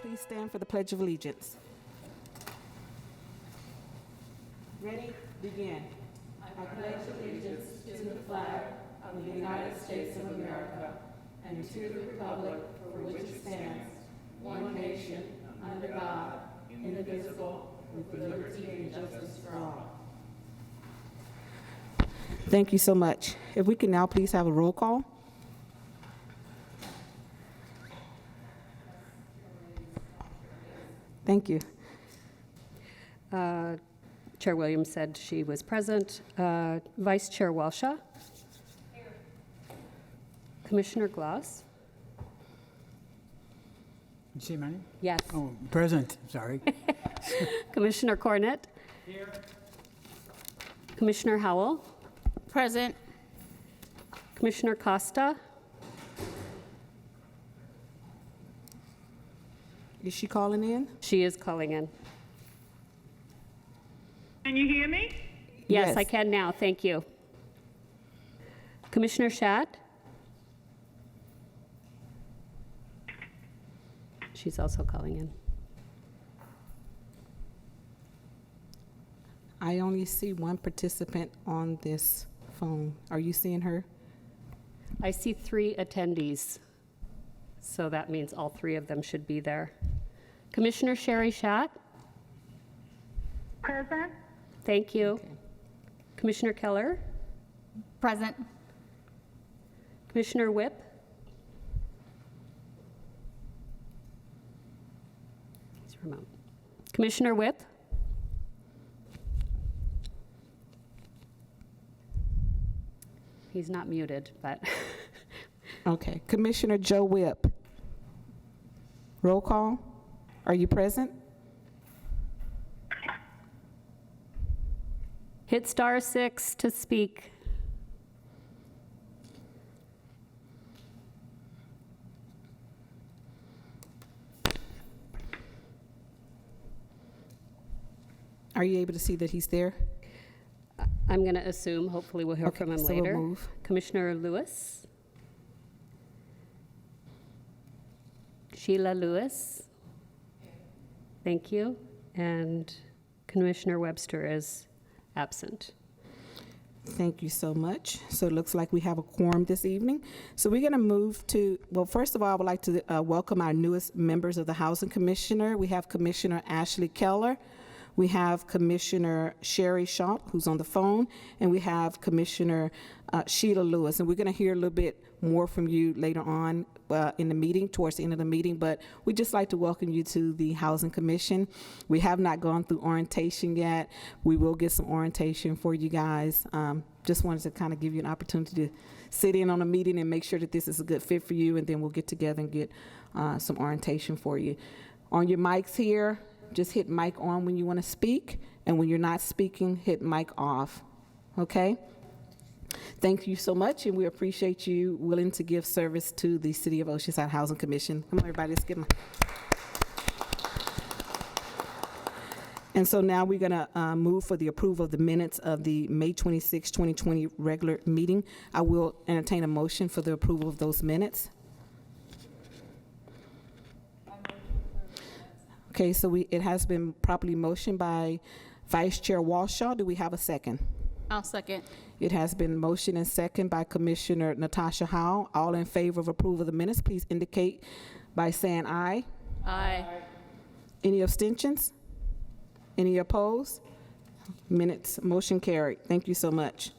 Please stand for the Pledge of Allegiance. Ready? Begin. I pledge allegiance to the flag of the United States of America and to the republic for which it stands, one nation, under God, indivisible, with liberty and justice for all. Thank you so much. If we can now please have a roll call. Thank you. Chair Williams said she was present. Vice Chair Walsha. Here. Commissioner Gloss. You say my name? Yes. Oh, present, sorry. Commissioner Cornett. Here. Commissioner Howell. Present. Commissioner Costa. Is she calling in? She is calling in. Can you hear me? Yes, Yes. I can now. Thank you. Commissioner Schatt. She's also calling in. I only see one participant on this phone. Are you seeing her? I see 3 attendees, so that means all 3 of them should be there. Commissioner Sherry Schatt. Present. Thank you. Okay. Commissioner Keller. Present. Commissioner Whip. He's remote. Commissioner Whip. He's not muted, but Okay. Commissioner Joe Whipp. Roll call. Are you present? hit *6 to speak. Are you able to see that he's there? I'm going to assume, hopefully we'll hear Okay, from him so we'll later. move. Commissioner Lewis. Sheila Lewis. Thank you. And Commissioner Webster is absent. Thank you so much. So it looks like we have a quorum this evening. So we're going to move to, well, first of all, I would like to welcome our newest members of the Housing Commissioner. We have Commissioner Ashley Keller. We have Commissioner Sherry Shaw, who's on the phone, and we have Commissioner Sheila Lewis. And we're going to hear a little bit more from you later on in the meeting, towards the end of the meeting, but we'd just like to welcome you to the Housing Commission. We have not gone through orientation yet. We will get some orientation for you guys. Just wanted to kind of give you an opportunity to sit in on a meeting and make sure that this is a good fit for you, and then we'll get together and get some orientation for you. On your mics here, just hit mic on when you want to speak, and when you're not speaking, hit mic off, okay? Thank you so much, and we appreciate you willing to give service to the City of Oceanside Housing Commission. Come on, everybody, let's give them. And so now we're going to move for the approval of the minutes of the May 26, 2020 regular meeting. I will entertain a motion for the approval of those minutes. Okay, so it has been properly motioned by Vice Chair Walshaw. Do we have a second? I'll second. It has been motioned and second by Commissioner Natasha Howe. All in favor of approval of the minutes, please indicate by saying aye. Aye. Any abstentions? Any opposed? Minutes, motion carried. Thank you so much.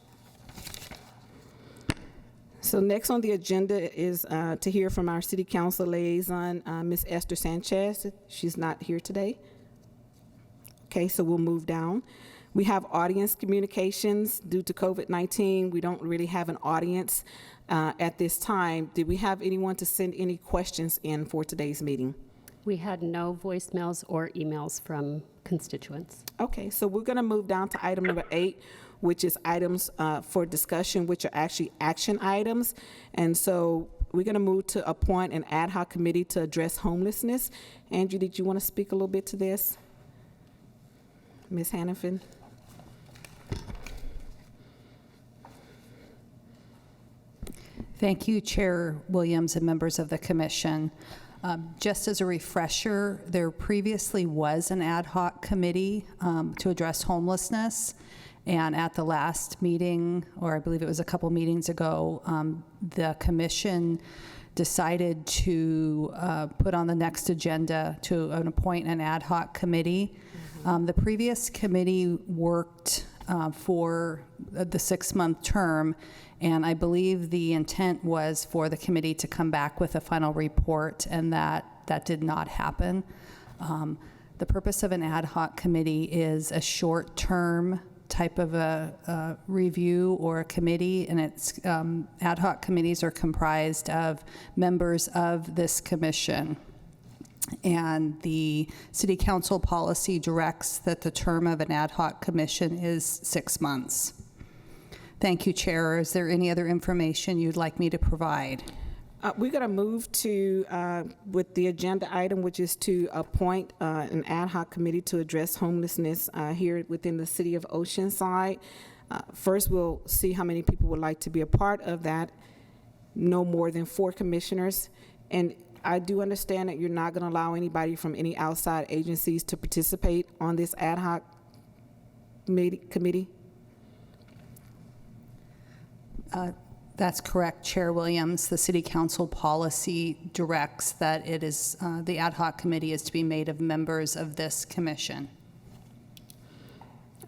So next on the agenda is to hear from our City Council liaison, Ms. Esther Sanchez. She's not here today. Okay, so we'll move down. We have audience communications. Due to COVID-19, we don't really have an audience at this time. Did we have anyone to send any questions in for today's meeting? We had no voicemails or emails from constituents. Okay, so we're going to move down to item number 8, which is items for discussion, which are actually action items. And so we're going to move to appoint an ad hoc committee to address homelessness. Andrew, did you want to speak a little bit to this? Ms. Hannafin? Thank you, Chair Williams and members of the Commission. Just as a refresher, there previously was an ad hoc committee to address homelessness, and at the last meeting, or I believe it was a couple meetings ago, the commission decided to put on the next agenda to appoint an ad hoc committee. The previous committee worked for the 6-month term, and I believe the intent was for the committee to come back with a final report, and that did not happen. The purpose of an ad hoc committee is a short-term type of a review or a committee, and it's ad hoc committees are comprised of members of this commission. And the city council policy directs that the term of an ad hoc commission is 6 months. Thank you, Chair. Is there any other information you'd like me to provide? We're going to move to, with the agenda item, which is to appoint an ad hoc committee to address homelessness here within the city of Oceanside. First, we'll see how many people would like to be a part of that. No more than 4 commissioners. And I do understand that you're not going to allow anybody from any outside agencies to participate on this ad hoc committee? That's correct, Chair Williams. The City Council policy directs that it is, the ad hoc committee is to be made of members of this commission.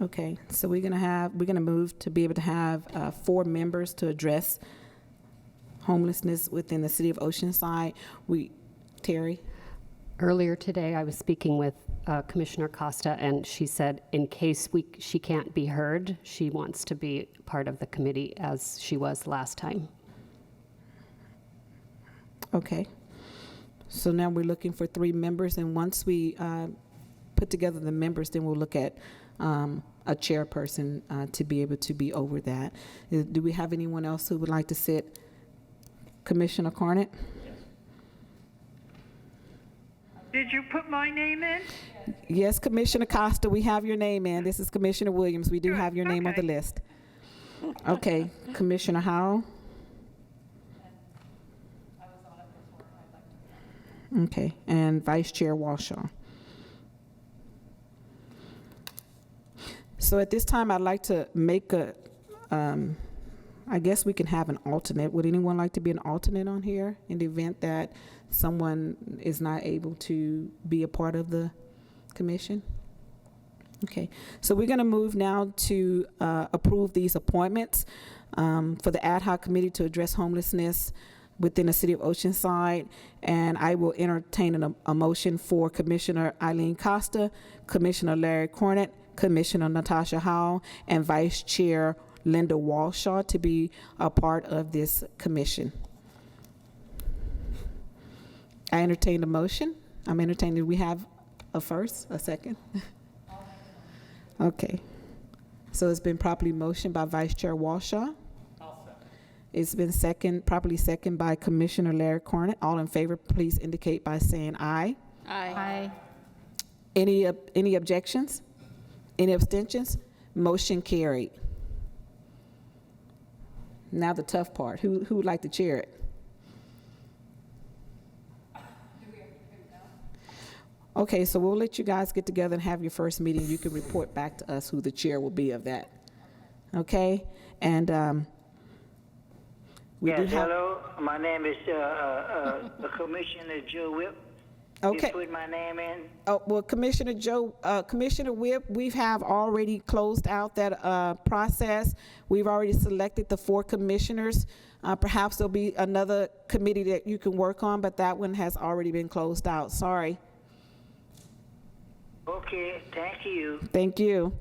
Okay, so we're gonna move to be able to have 4 members to address homelessness within the city of Oceanside. Terry? Earlier today, I was speaking with Commissioner Costa, and she said in case she can't be heard, she wants to be part of the committee as she was last time. Okay. So now we're looking for 3 members, and once we put together the members, then we'll look at a chairperson to be able to be over that. Do we have anyone else who would like to sit? Commissioner Carnett? Did you put my name in? Yes, Commissioner Costa, we have your name in. This is Commissioner Williams. We do Good, have your name on the okay. list. Okay, Commissioner Howell? Okay, and Vice Chair Walshaw. So at this time, I'd like to make I guess we can have an alternate. Would anyone like to be an alternate on here in the event that someone is not able to be a part of the commission? Okay, so we're going to move now to approve these appointments for the ad hoc committee to address homelessness within the city of Oceanside, and I will entertain a motion for Commissioner Eileen Costa, Commissioner Larry Cornett, Commissioner Natasha Howell, and Vice Chair Linda Walshaw to be a part of this commission. I entertain the motion. I'm entertaining. We have a first, a second? Okay. So it's been properly motioned by Vice Chair Walshaw. It's been properly seconded by Commissioner Larry Cornett. All in favor, please indicate by saying aye. Aye. Any objections? Any abstentions? Motion carried. Now the tough part. Who would like to chair it? Okay, so we'll let you guys get together and have your first meeting. You can report back to us who the chair will be of that. Okay? And we do Yes, have... hello. My name is Commissioner Joe Whip. Okay. You put my name in. Oh, well, Commissioner Whip, we have already closed out that process. We've already selected the 4 commissioners. Perhaps there'll be another committee that you can work on, but that one has already been closed out. Sorry. Okay, thank you. Thank you.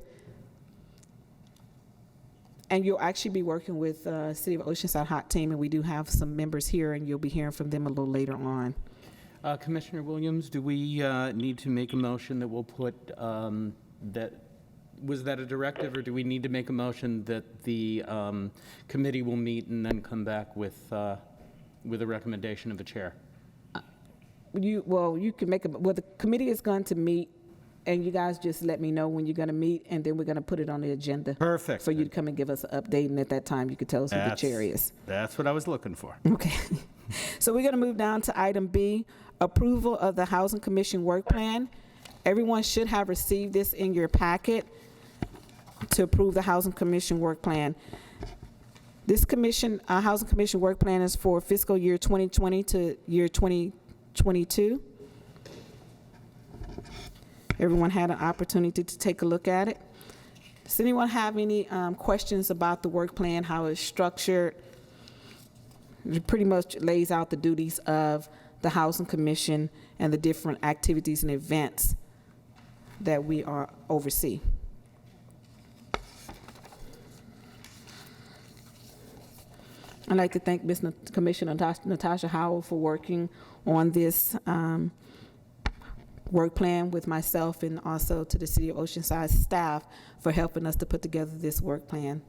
And you'll actually be working with City of Oceanside Hot Team, and we do have some members here, and you'll be hearing from them a little later on. Commissioner Williams, do we need to make a motion that we'll put that? Was that a directive, or do we need to make a motion that the committee will meet and then come back with a recommendation of a chair? You can make well, the committee is going to meet and you guys just let me know when you're going to meet, and then we're going to put it on the agenda. Perfect. For you to come and give us an update, and at that time, you could tell us who the chair is. That's what I was looking for. Okay. So we're going to move down to item B, approval of the Housing Commission work plan. Everyone should have received this in your packet to approve the Housing Commission work plan. This Housing Commission work plan is for fiscal year 2020 to year 2022. Everyone had an opportunity to take a look at it. Does anyone have any questions about the work plan, how it's structured? It pretty much lays out the duties of the Housing Commission and the different activities and events that we are oversee. I'd like to thank Ms. Commissioner Natasha Howell for working on this work plan with myself, and also to the City of Oceanside staff for helping us to put together this work plan.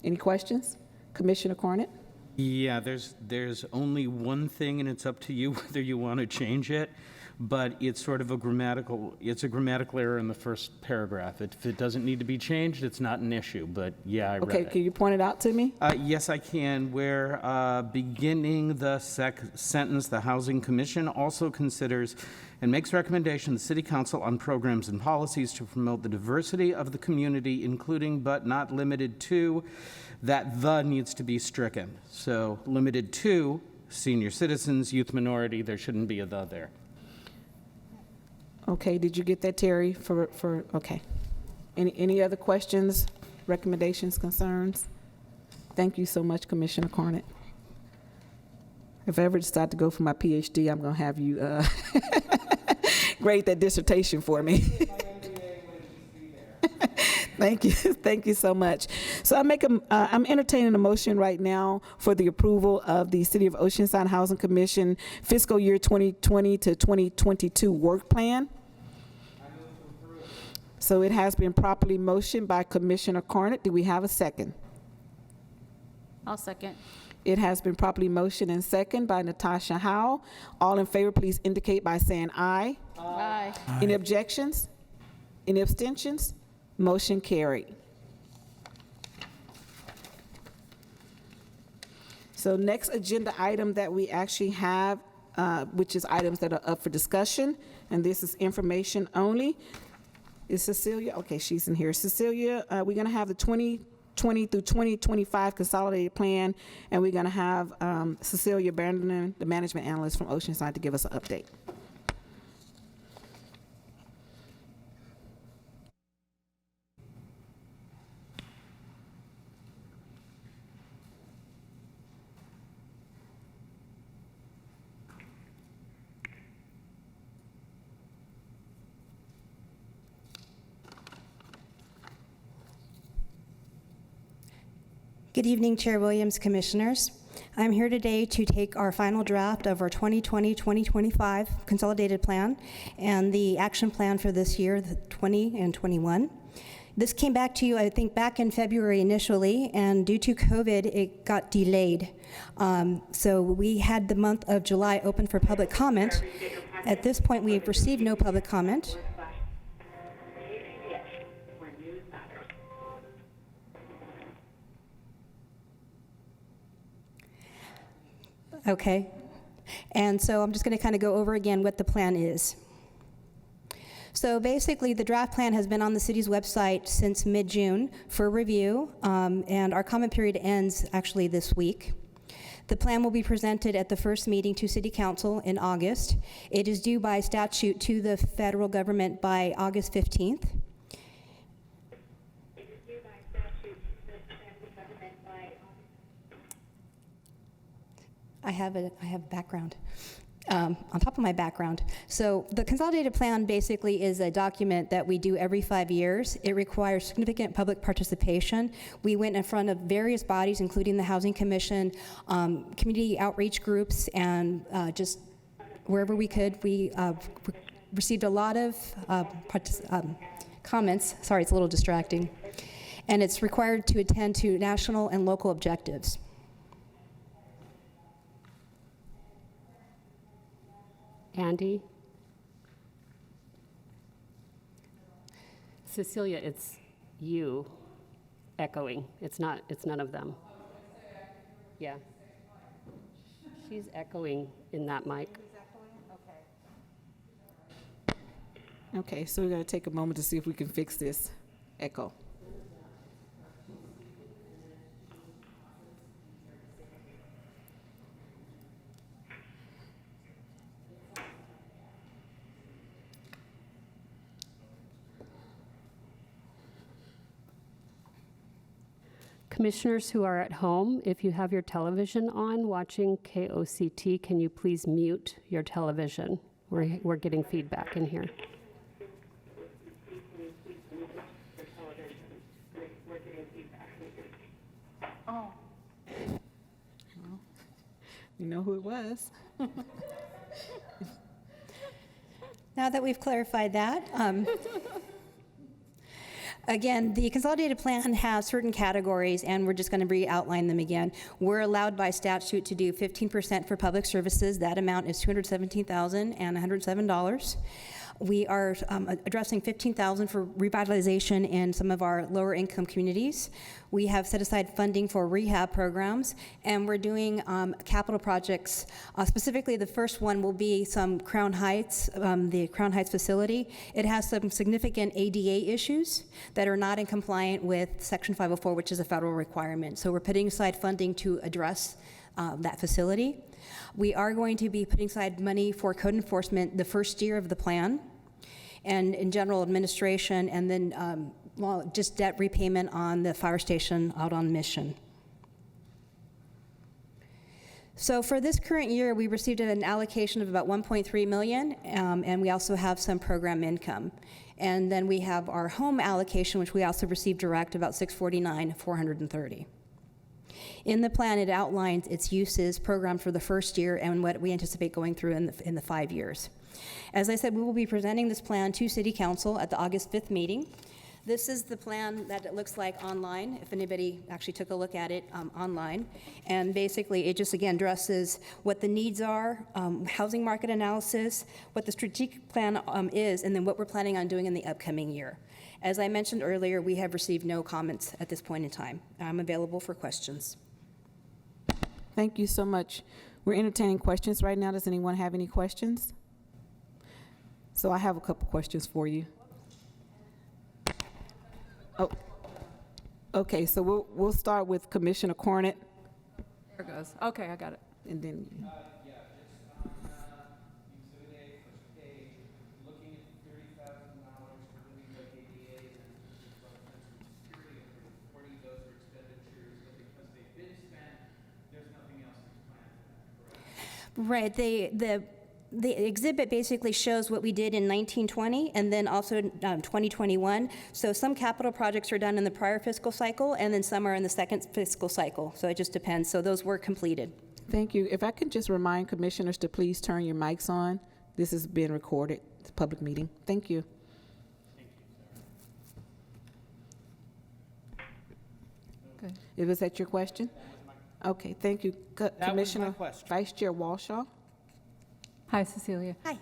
Any questions? Commissioner Cornett? Yeah, there's only one thing, and it's up to you whether you want to change it, but it's sort of a grammatical error in the first paragraph. If it doesn't need to be changed, it's not an issue, but yeah, I read Okay, it. can you point it out to me? Yes, I can. Where beginning the sentence, the Housing Commission also considers and makes recommendation to the City Council on programs and policies to promote the diversity of the community, including but not limited to, that the needs to be stricken. So limited to senior citizens, youth minority, there shouldn't be a the there. Okay, did you get that, Terry? Okay. Any other questions, recommendations, concerns? Thank you so much, Commissioner Cornett. If I ever decide to go for my PhD, I'm going to have you grade that dissertation for me. Thank you. Thank you so much. So I'm entertaining a motion right now for the approval of the City of Oceanside Housing Commission fiscal year 2020 to 2022 work plan. So it has been properly motioned by Commissioner Cornett. Do we have a second? I'll second. It has been properly motioned and second by Natasha Howell. All in favor, please indicate by saying aye. Aye. Any objections? Any abstentions? Motion carried. So next agenda item that we actually have, which is items that are up for discussion, and this is information only. Is Cecilia? Okay, she's in here. Cecilia, we're going to have the 2020 through 2025 consolidated plan, and we're going to have Cecilia Brandon, the management analyst from Oceanside, to give us an update. Good evening, Chair Williams, Commissioners. I'm here today to take our final draft of our 2020-2025 consolidated plan and the action plan for this year, the 20 and 21. This came back to you, I think, back in February initially, and due to COVID, it got delayed. So we had the month of July open for public comment. At this point, we have received no public comment. Okay, and so I'm just going to kind of go over again what the plan is. So basically, the draft plan has been on the city's website since mid-June for review, and our comment period ends actually this week. The plan will be presented at the first meeting to City Council in August. It is due by statute to the federal government by August 15th. I have background on top of my background. So the consolidated plan basically is a document that we do every 5 years. It requires significant public participation. We went in front of various bodies, including the Housing Commission, community outreach groups, and just wherever we could. We received a lot of comments. Sorry, it's a little distracting. And it's required to attend to national and local objectives. Andy? Cecilia, it's you echoing. It's none of them. Yeah. She's echoing in that mic. Okay, so we're going to take a moment to see if we can fix this echo. Commissioners who are at home, if you have your television on watching KOCT, can you please mute your television? We're getting feedback in here. Oh, You know who it was? Now that we've clarified that, again, the consolidated plan has certain categories, and we're just going to re-outline them again. We're allowed by statute to do 15% for public services. That amount is $217,107. We are addressing $15,000 for revitalization in some of our lower income communities. We have set aside funding for rehab programs, and we're doing capital projects. Specifically, the first one will be some Crown Heights, the Crown Heights facility. It has some significant ADA issues that are not in compliant with Section 504, which is a federal requirement. So we're putting aside funding to address that facility. We are going to be putting aside money for code enforcement the first year of the plan, and in general administration, and then just debt repayment on the fire station out on Mission. So for this current year, we received an allocation of about $1.3 million, and we also have some program income. And then we have our home allocation, which we also received direct, about $649,430. In the plan, it outlines its uses programmed for the first year and what we anticipate going through in the 5 years. As I said, we will be presenting this plan to City Council at the August 5th meeting. This is the plan that it looks like online, if anybody actually took a look at it online. And basically, it just, again, addresses what the needs are, housing market analysis, what the strategic plan is, and then what we're planning on doing in the upcoming year. As I mentioned earlier, we have received no comments at this point in time. I'm available for questions. Thank you so much. We're entertaining questions right now. Does anyone have any questions? So I have a couple questions for you. Oh, okay. So we'll start with Commissioner Cornett, There it goes. Okay, I got it. and then Exhibit A, first page, looking at $30,000 for things like ADAs and security and 40, those are expenditures that because they've been spent, there's nothing else that's planned for that, correct? Right. The exhibit basically shows what we did in 1920 and then also 2021. So some capital projects are done in the prior fiscal cycle, and then some are in the second fiscal cycle. So it just depends. So those were completed. thank you. If I could just remind commissioners to please turn your mics on. This is being recorded. It's a public meeting. Thank you. Good. Was that your question? Okay, thank you. Commissioner, question. Vice Chair Walshaw. Hi, Cecilia. Hi.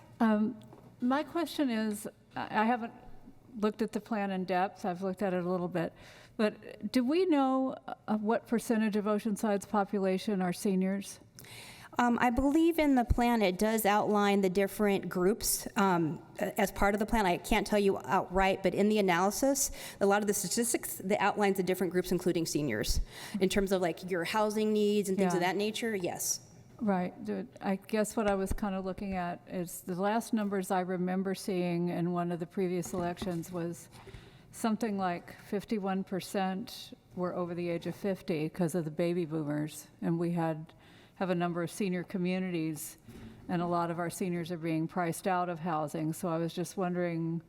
My question is, I haven't looked at the plan in depth. I've looked at it a little bit. But do we know what percentage of Oceanside's population are seniors? I believe in the plan it does outline the different groups as part of the plan. I can't tell you outright, but in the analysis, a lot of the statistics that outlines the different groups, including seniors, in terms of like your housing needs and things of Yeah. that nature. Yes. Right. I guess what I was kind of looking at is the last numbers I remember seeing in one of the previous elections was something like 51% were over the age of 50 because of the baby boomers, and we have a number of senior communities, and a lot of our seniors are being priced out of housing. So I was just wondering,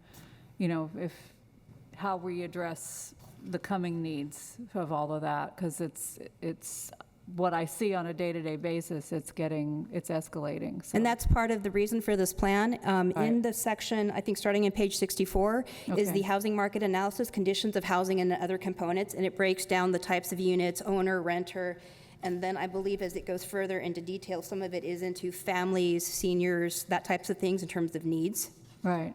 how we address the coming needs of all of that, because it's what I see on a day-to-day basis. It's escalating. So. And that's part of the reason for this plan. In Right. the section, I think starting in page 64, is Okay. the housing market analysis, conditions of housing and other components, and it breaks down the types of units, owner, renter, and then I believe as it goes further into detail, some of it is into families, seniors, that types of things in terms of needs. Right.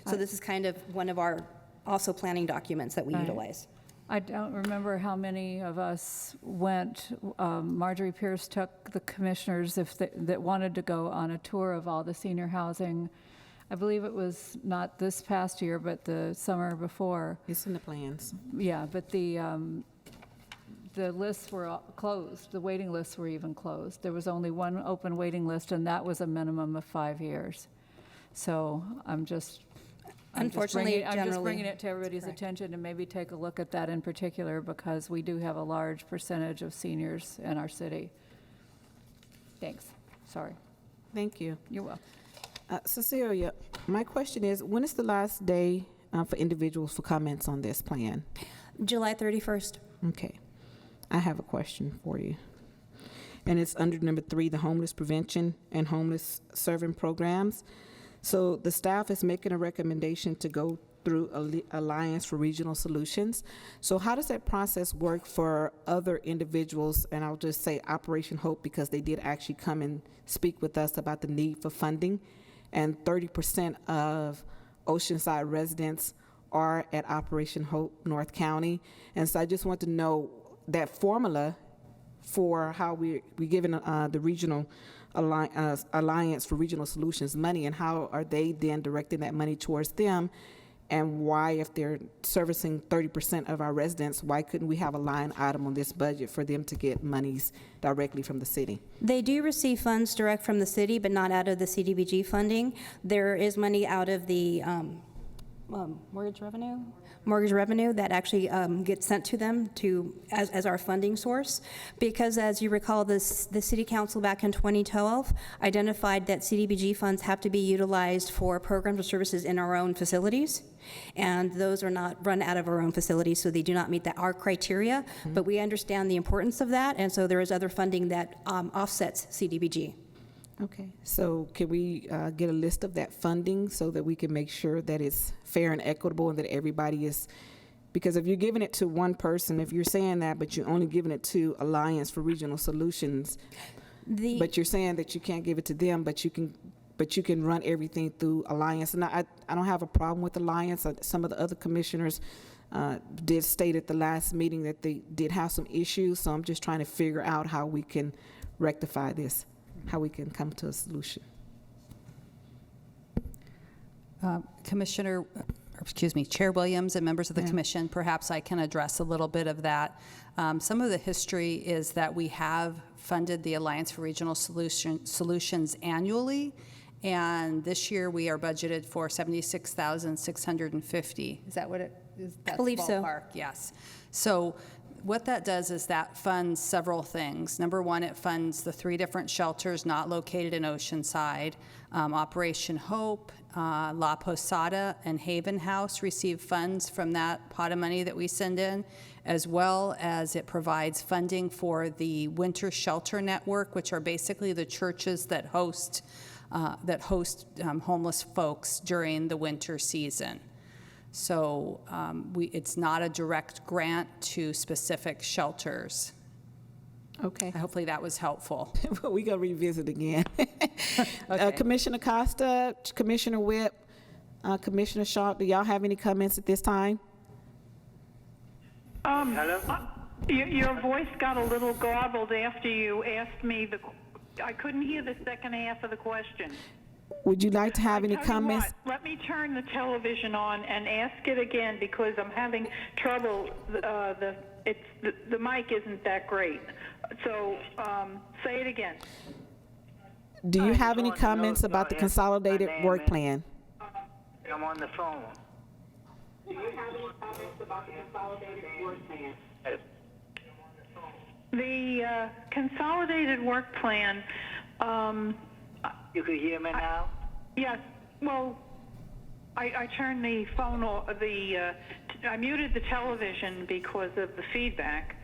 So this is kind of one of our also planning documents that we Right. utilize. I don't remember how many of us went. Marjorie Pierce took the commissioners that wanted to go on a tour of all the senior housing. I believe it was not this past year, but the summer before. It's in the plans. Yeah, but the lists were all closed. The waiting lists were even closed. There was only one open waiting list, and that was a minimum of 5 years. So I'm just Unfortunately, I'm just generally, bringing it to everybody's correct. attention, and maybe take a look at that in particular, because we do have a large percentage of seniors in our city. Thanks. Sorry. Thank you. You're welcome. Cecilia, my question is, when is the last day for individuals for comments on this plan? July 31st. Okay. I have a question for you. And it's under number 3, the homeless prevention and homeless serving programs. So the staff is making a recommendation to go through Alliance for Regional Solutions. So how does that process work for other individuals? And I'll just say Operation Hope, because they did actually come and speak with us about the need for funding. And 30% of Oceanside residents are at Operation Hope North County. And so I just want to know that formula for how we're giving the regional Alliance for Regional Solutions money, and how are they then directing that money towards them, and why, if they're servicing 30% of our residents, why couldn't we have a line item on this budget for them to get monies directly from the city? They do receive funds direct from the city, but not out of the CDBG funding. There is money out of the mortgage revenue? Mortgage revenue that actually gets sent to them as our funding source. Because as you recall, the city council back in 2012 identified that CDBG funds have to be utilized for programs or services in our own facilities. And those are not run out of our own facilities, so they do not meet our criteria. But we understand the importance of that, and so there is other funding that offsets CDBG. Okay, so can we get a list of that funding so that we can make sure that it's fair and equitable, and that everybody is, because if you're giving it to one person, if you're saying that, but you're only giving it to Alliance for Regional Solutions, but you're saying that you can't give it to them, but you can run everything through Alliance. And I don't have a problem with Alliance. Some of the other commissioners did state at the last meeting that they did have some issues, so I'm just trying to figure out how we can rectify this, how we can come to a solution. Chair Williams and members of the commission, perhaps I can address a little bit of that. Some of the history is that we have funded the Alliance for Regional Solutions annually, and this year we are budgeted for $76,650. Is that what it is? I believe so. Ballpark, yes. So what that does is that funds several things. Number one, it funds the 3 different shelters not located in Oceanside. Operation Hope, La Posada, and Haven House receive funds from that pot of money that we send in, as well as it provides funding for the Winter Shelter Network, which are basically the churches that host homeless folks during the winter season. So it's not a direct grant to specific shelters. Okay. Hopefully that was helpful. We're going to revisit again. Okay. Commissioner Costa, Commissioner Whip, Commissioner Sharp, do y'all have any comments at this time? Hello? Your voice got a little garbled after you asked me I couldn't hear the second half of the question. Would you like to have any Tell you comments? what, let me turn the television on and ask it again, because I'm having trouble. The mic isn't that great. So say it again. Do you I have just any want to know comments if about the y'all have consolidated my name work in. plan? I'm on the phone. The consolidated work plan, You can hear me now? yes, well, I turned the phone off, I muted the television because of the feedback,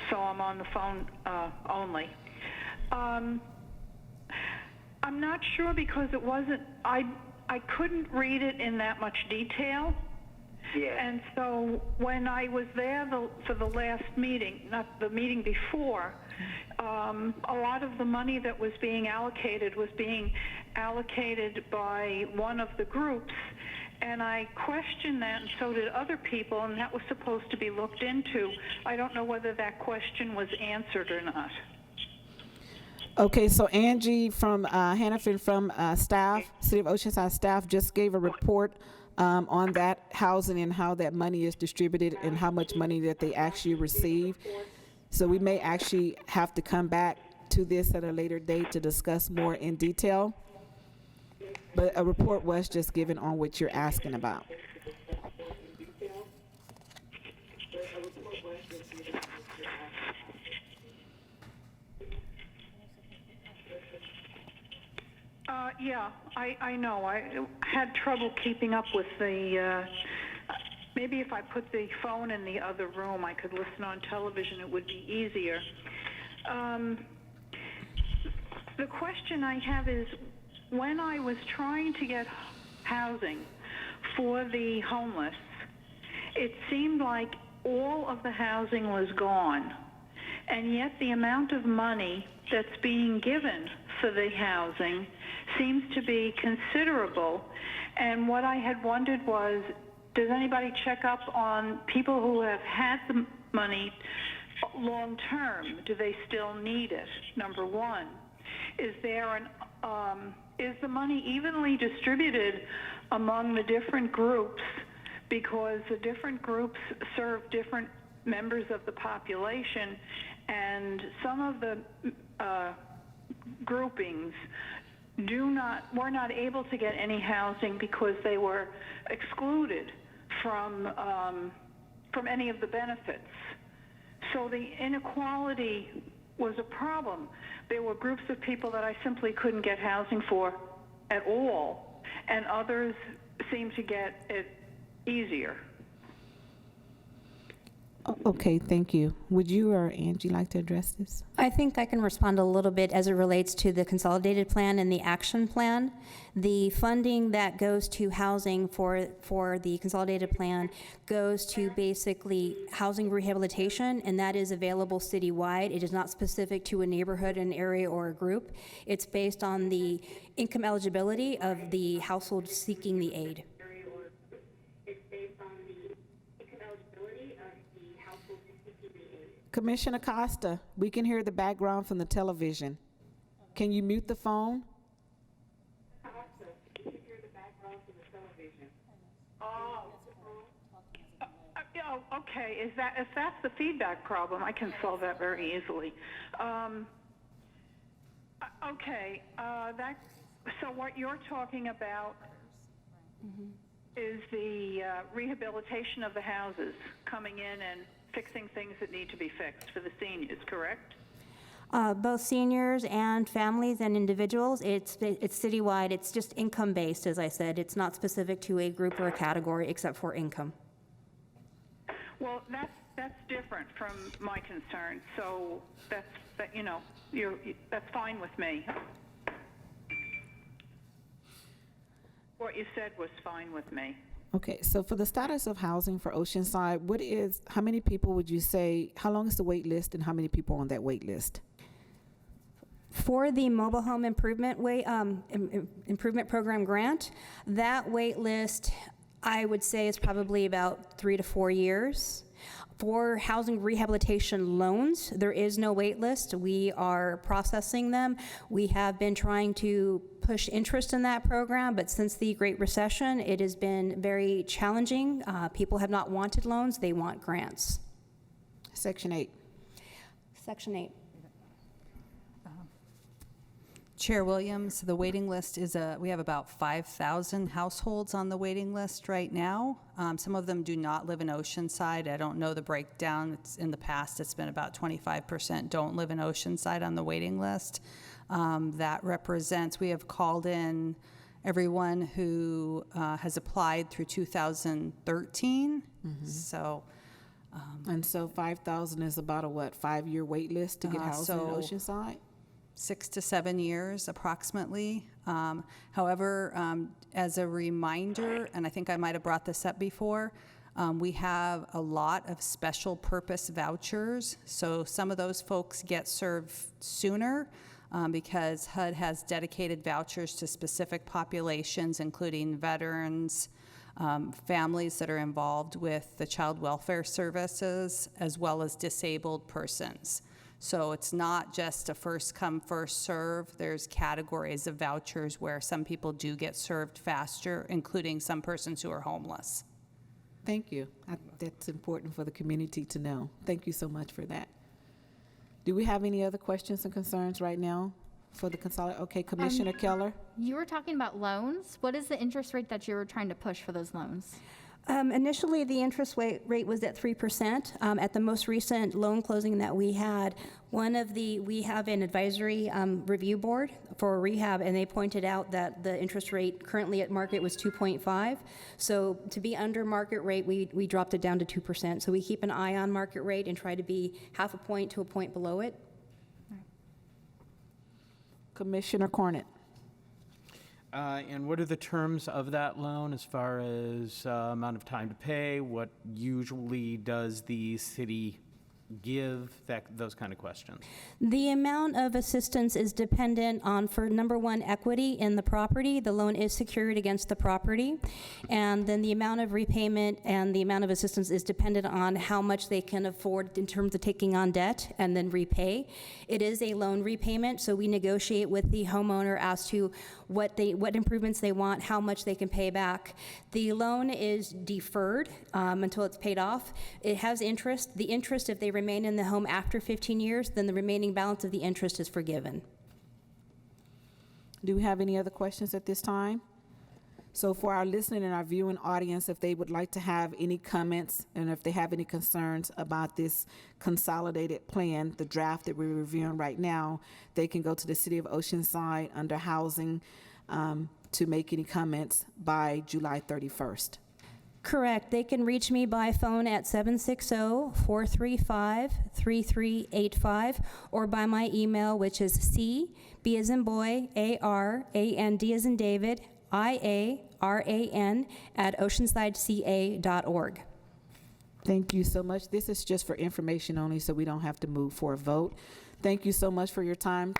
so I'm on the phone only. I'm not sure, because it wasn't, I couldn't read it in that much detail. Yeah. And so when I was there for the last meeting, not the meeting before, a lot of the money that was being allocated by one of the groups, And I questioned that, and so did other people, and that was supposed to be looked into. I don't know whether that question was answered or not. Okay, so Angie from Hannaford from staff, City of Oceanside staff, just gave a report on that housing and how that money is distributed and how much money that they actually receive. So we may actually have to come back to this at a later date to discuss more in detail. But a report was just given on what you're asking about. Yeah, I know. I had trouble keeping up with the, maybe if I put the phone in the other room, I could listen on television, it would be easier. The question I have is, when I was trying to get housing for the homeless, it seemed like all of the housing was gone, and yet the amount of money that's being given for the housing seems to be considerable. And what I had wondered was, does anybody check up on people who have had the money long term? Do they still need it? Number one. Is there is the money evenly distributed among the different groups? Because the different groups serve different members of the population, and some of the groupings were not able to get any housing because they were excluded from any of the benefits. So the inequality was a problem. There were groups of people that I simply couldn't get housing for at all, and others seemed to get it easier. Okay, thank you. Would you or Angie like to address this? I think I can respond a little bit as it relates to the consolidated plan and the action plan. The funding that goes to housing for the consolidated plan goes to basically housing rehabilitation, and that is available citywide. It is not specific to a neighborhood, an area, or a group. It's based on the income eligibility of the household seeking the aid. Commissioner Costa, we can hear the background from the television. Can you mute the phone? Okay. If that's the feedback problem, I can solve that very easily. Okay. So what you're talking about is the rehabilitation of the houses, coming in and fixing things that need to be fixed for the seniors, correct? Both seniors and families and individuals. It's citywide. It's just income-based, as I said. It's not specific to a group or a category except for income. Well, that's different from my concern. So that's fine with me. What you said was fine with me. Okay, so for the status of housing for Oceanside, how many people would you say, how long is the wait list and how many people on that wait list? For the mobile home improvement improvement program grant, that wait list, I would say, is probably about 3 to 4 years. For housing rehabilitation loans, there is no wait list. We are processing them. We have been trying to push interest in that program, but since the Great Recession, it has been very challenging. People have not wanted loans, they want grants. Section 8. Section 8. Chair Williams, the waiting list is we have about 5,000 households on the waiting list right now. Some of them do not live in Oceanside. I don't know the breakdown. In the past, it's been about 25% don't live in Oceanside on the waiting list. That represents, we have called in everyone who has applied through 2013. So. And so 5,000 is about a 5-year wait list to get housing in Oceanside? 6 to 7 years approximately. However, as a reminder, and I think I might have brought this up before, we have a lot of special purpose vouchers. So some of those folks get served sooner because HUD has dedicated vouchers to specific populations, including veterans, families that are involved with the child welfare services, as well as disabled persons. So it's not just a first come, first serve. There's categories of vouchers where some people do get served faster, including some persons who are homeless. Thank you. That's important for the community to know. Thank you so much for that. Do we have any other questions and concerns right now for the consolidated? Okay, Commissioner Keller? You were talking about loans. What is the interest rate that you were trying to push for those loans? Initially, the interest rate was at 3%. At the most recent loan closing that we had, we have an advisory review board for rehab, and they pointed out that the interest rate currently at market was 2.5. So to be under market rate, we dropped it down to 2%. So we keep an eye on market rate and try to be half a point to a point below it. Commissioner Cornett? And what are the terms of that loan as far as amount of time to pay? What usually does the city give? Those kind of questions. The amount of assistance is dependent on, for number one, equity in the property. The loan is secured against the property. And then the amount of repayment and the amount of assistance is dependent on how much they can afford in terms of taking on debt and then repay. It is a loan repayment, so we negotiate with the homeowner as to what improvements they want, how much they can pay back. The loan is deferred until it's paid off. It has interest. The interest, if they remain in the home after 15 years, then the remaining balance of the interest is forgiven. Do we have any other questions at this time? So for our listening and our viewing audience, if they would like to have any comments and if they have any concerns about this consolidated plan, the draft that we're reviewing right now, they can go to the City of Oceanside under Housing to make any comments by July 31st. Correct. They can reach me by phone at 760-435-3385 or by my email, which is C, B as in boy, A-R-A-N, D as in David, I-A-R-A-N at oceansideca.org. Thank you so much. This is just for information only, so we don't have to move for a vote. Thank you so much for your time.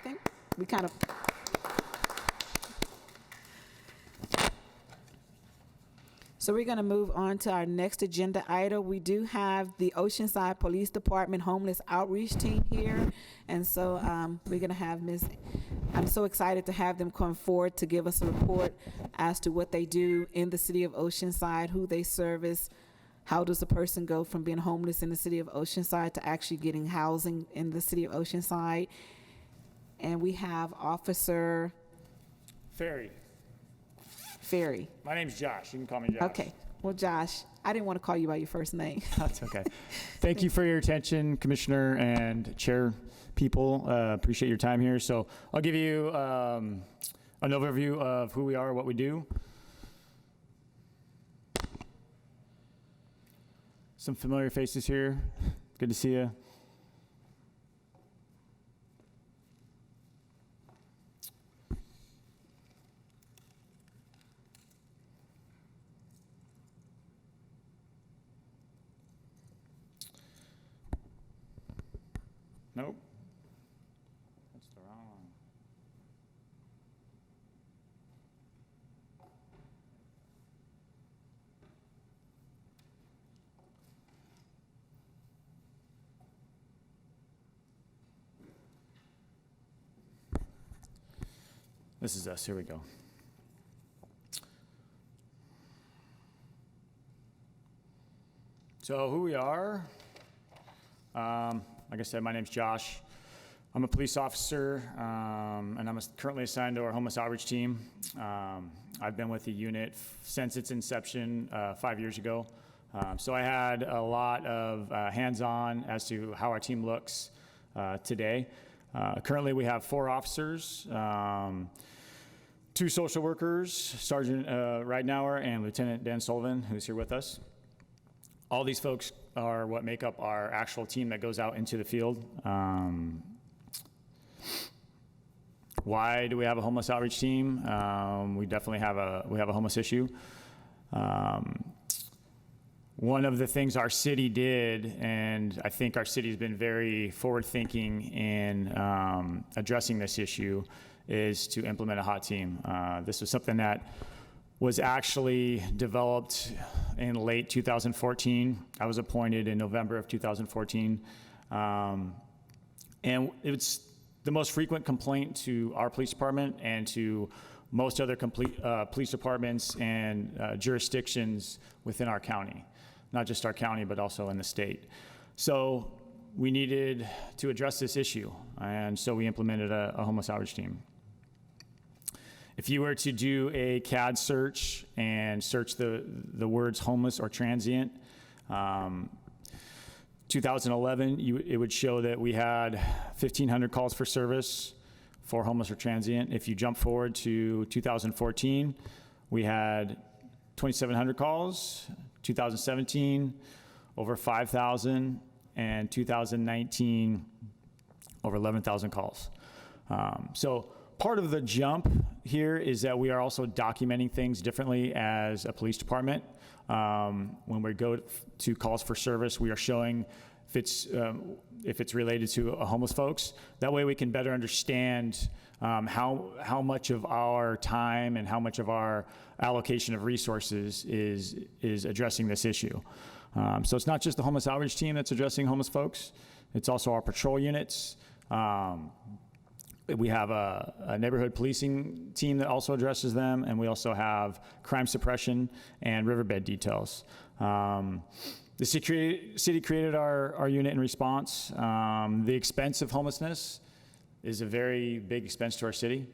So we're going to move on to our next agenda item. We do have the Oceanside Police Department Homeless Outreach Team here. And so we're going to have I'm so excited to have them come forward to give us a report as to what they do in the city of Oceanside, who they service, how does a person go from being homeless in the city of Oceanside to actually getting housing in the city of Oceanside. And we have Officer Ferry. My name's Josh. You can call me Josh. Okay. Well, Josh, I didn't want to call you by your first name. That's okay. Thank you for your attention, Commissioner and Chair people. Appreciate your time here. So I'll give you an overview of who we are, what we do. Some familiar faces here. Good to see you. Nope. That's the wrong one. This is us. Here we go. So who we are, like I said, my name's Josh. I'm a police officer, and I'm currently assigned to our homeless outreach team. I've been with the unit since its inception 5 years ago. So I had a lot of hands-on as to how our team looks today. Currently, we have 4 officers, 2 social workers, Sergeant Ridenauer and Lieutenant Dan Sullivan, who's here with us. All these folks are what make up our actual team that goes out into the field. Why do we have a homeless outreach team? We definitely have a homeless issue. One of the things our city did, and I think our city has been very forward-thinking in addressing this issue, is to implement a hot team. This was something that was actually developed in late 2014. I was appointed in November of 2014. And it's the most frequent complaint to our police department and to most other police departments and jurisdictions within our county. Not just our county, but also in the state. So we needed to address this issue, and so we implemented a homeless outreach team. If you were to do a CAD search and search the words homeless or transient, 2011, it would show that we had 1,500 calls for service for homeless or transient. If you jump forward to 2014, we had 2,700 calls. 2017, over 5,000, and 2019, over 11,000 calls. So part of the jump here is that we are also documenting things differently as a police department. When we go to calls for service, we are showing if it's related to homeless folks. That way we can better understand how much of our time and how much of our allocation of resources is addressing this issue. So it's not just the homeless outreach team that's addressing homeless folks, it's also our patrol units. We have a neighborhood policing team that also addresses them, and we also have crime suppression and riverbed details. The city created our unit in response. The expense of homelessness is a very big expense to our city.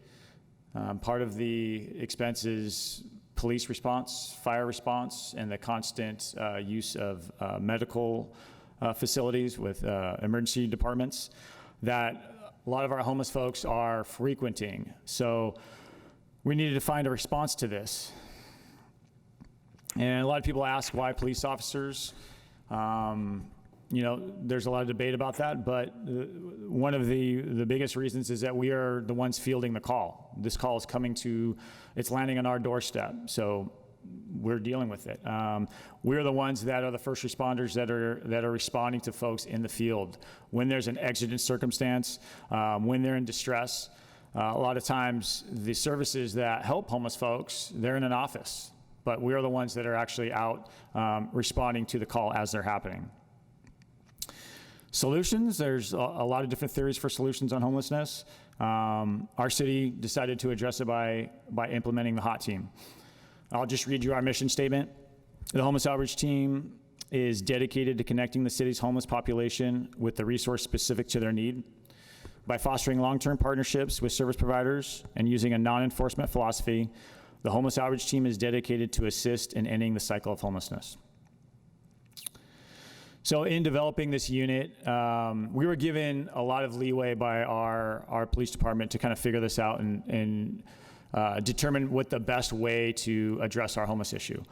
Part of the expense is police response, fire response, and the constant use of medical facilities with emergency departments that a lot of our homeless folks are frequenting. So we needed to find a response to this. And a lot of people ask why police officers. There's a lot of debate about that, but one of the biggest reasons is that we are the ones fielding the call. This call is it's landing on our doorstep, so we're dealing with it. We're the ones that are the first responders that are responding to folks in the field. When there's an exigent circumstance, when they're in distress, a lot of times the services that help homeless folks, they're in an office, but we're the ones that are actually out responding to the call as they're happening. Solutions, there's a lot of different theories for solutions on homelessness. Our city decided to address it by implementing the HOT team. I'll just read you our mission statement. The homeless outreach team is dedicated to connecting the city's homeless population with the resource specific to their need. By fostering long-term partnerships with service providers and using a non-enforcement philosophy, the homeless outreach team is dedicated to assist in ending the cycle of homelessness. So in developing this unit, we were given a lot of leeway by our police department to kind of figure this out and determine what the best way to address our homeless issue,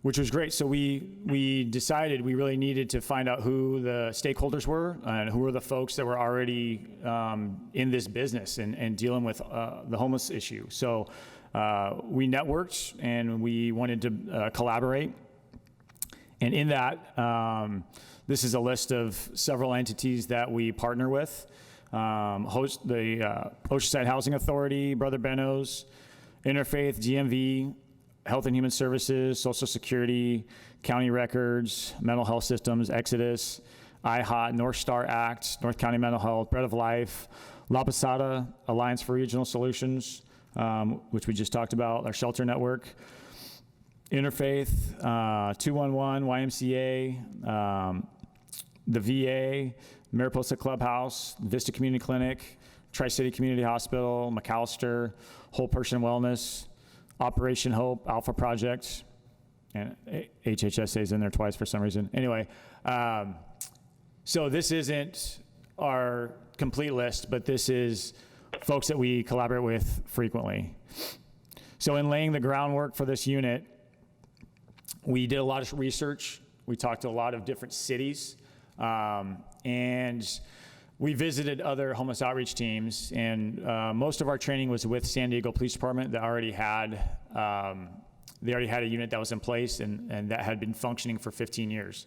which was great. So we decided we really needed to find out who the stakeholders were and who were the folks that were already in this business and dealing with the homeless issue. So we networked and we wanted to collaborate. And in that, this is a list of several entities that we partner with. The Oceanside Housing Authority, Brother Benno's, Interfaith, GMV, Health and Human Services, Social Security, County Records, Mental Health Systems, Exodus, IHOT, North Star Act, North County Mental Health, Bread of Life, La Posada, Alliance for Regional Solutions, which we just talked about, our shelter network, Interfaith, 211, YMCA, the VA, Mariposa Clubhouse, Vista Community Clinic, Tri-City Community Hospital, McAllister, Whole Person Wellness, Operation Hope, Alpha Project, and HHSA is in there twice for some reason. Anyway, so this isn't our complete list, but this is folks that we collaborate with frequently. So in laying the groundwork for this unit, we did a lot of research. We talked to a lot of different cities, and we visited other homeless outreach teams, and most of our training was with San Diego Police Department that already had a unit that was in place and that had been functioning for 15 years.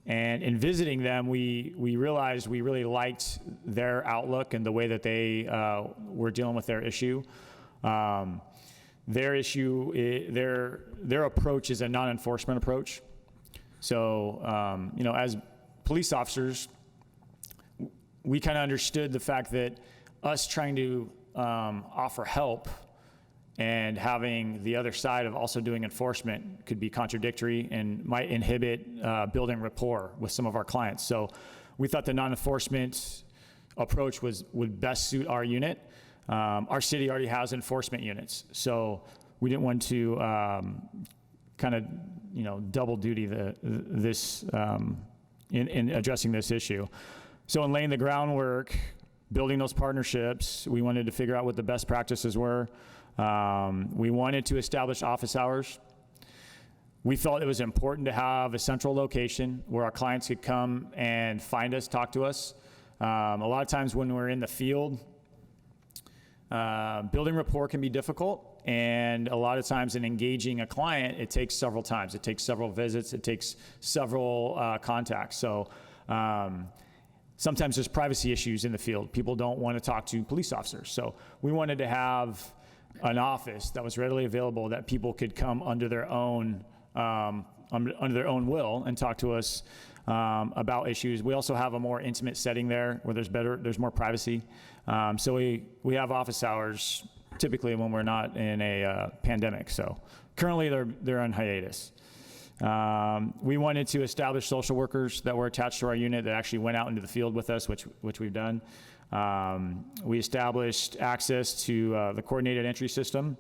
And in visiting them, we realized we really liked their outlook and the way that they were dealing with their issue. their issue, their approach is a non-enforcement approach. So, as police officers, we kind of understood the fact that us trying to offer help and having the other side of also doing enforcement could be contradictory and might inhibit building rapport with some of our clients. So we thought the non-enforcement approach would best suit our unit. Our city already has enforcement units, so we didn't want to kind of double duty this in addressing this issue. So in laying the groundwork, building those partnerships, we wanted to figure out what the best practices were. We wanted to establish office hours. We felt it was important to have a central location where our clients could come and find us, talk to us. A lot of times when we're in the field, building rapport can be difficult, and a lot of times in engaging a client, it takes several times. It takes several visits. It takes several contacts. So sometimes there's privacy issues in the field. People don't want to talk to police officers. So we wanted to have an office that was readily available that people could come under their own will and talk to us about issues. We also have a more intimate setting there where there's more privacy. So we have office hours typically when we're not in a pandemic. So currently they're on hiatus. We wanted to establish social workers that were attached to our unit that actually went out into the field with us, which we've done. We established access to the coordinated entry system,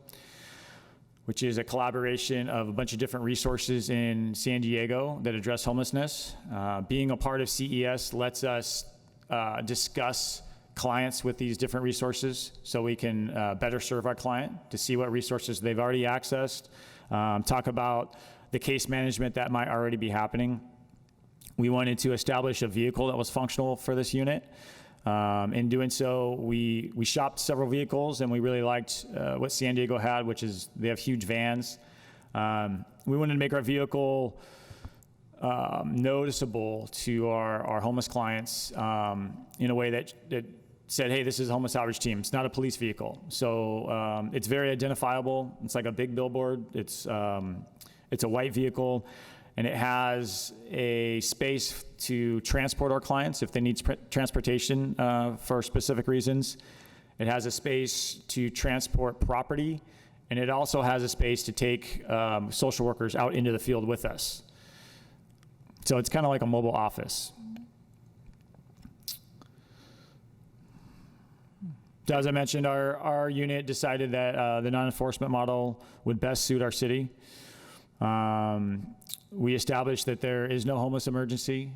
which is a collaboration of a bunch of different resources in San Diego that address homelessness. Being a part of CES lets us discuss clients with these different resources so we can better serve our client, to see what resources they've already accessed, talk about the case management that might already be happening. We wanted to establish a vehicle that was functional for this unit. In doing so, we shopped several vehicles, and we really liked what San Diego had, which is they have huge vans. We wanted to make our vehicle noticeable to our homeless clients in a way that said, hey, this is a homeless outreach team. It's not a police vehicle. So it's very identifiable. It's like a big billboard. It's a white vehicle, and it has a space to transport our clients if they need transportation for specific reasons. It has a space to transport property, and it also has a space to take social workers out into the field with us. So it's kind of like a mobile office. So as I mentioned, our unit decided that the non-enforcement model would best suit our city. We established that there is no homeless emergency.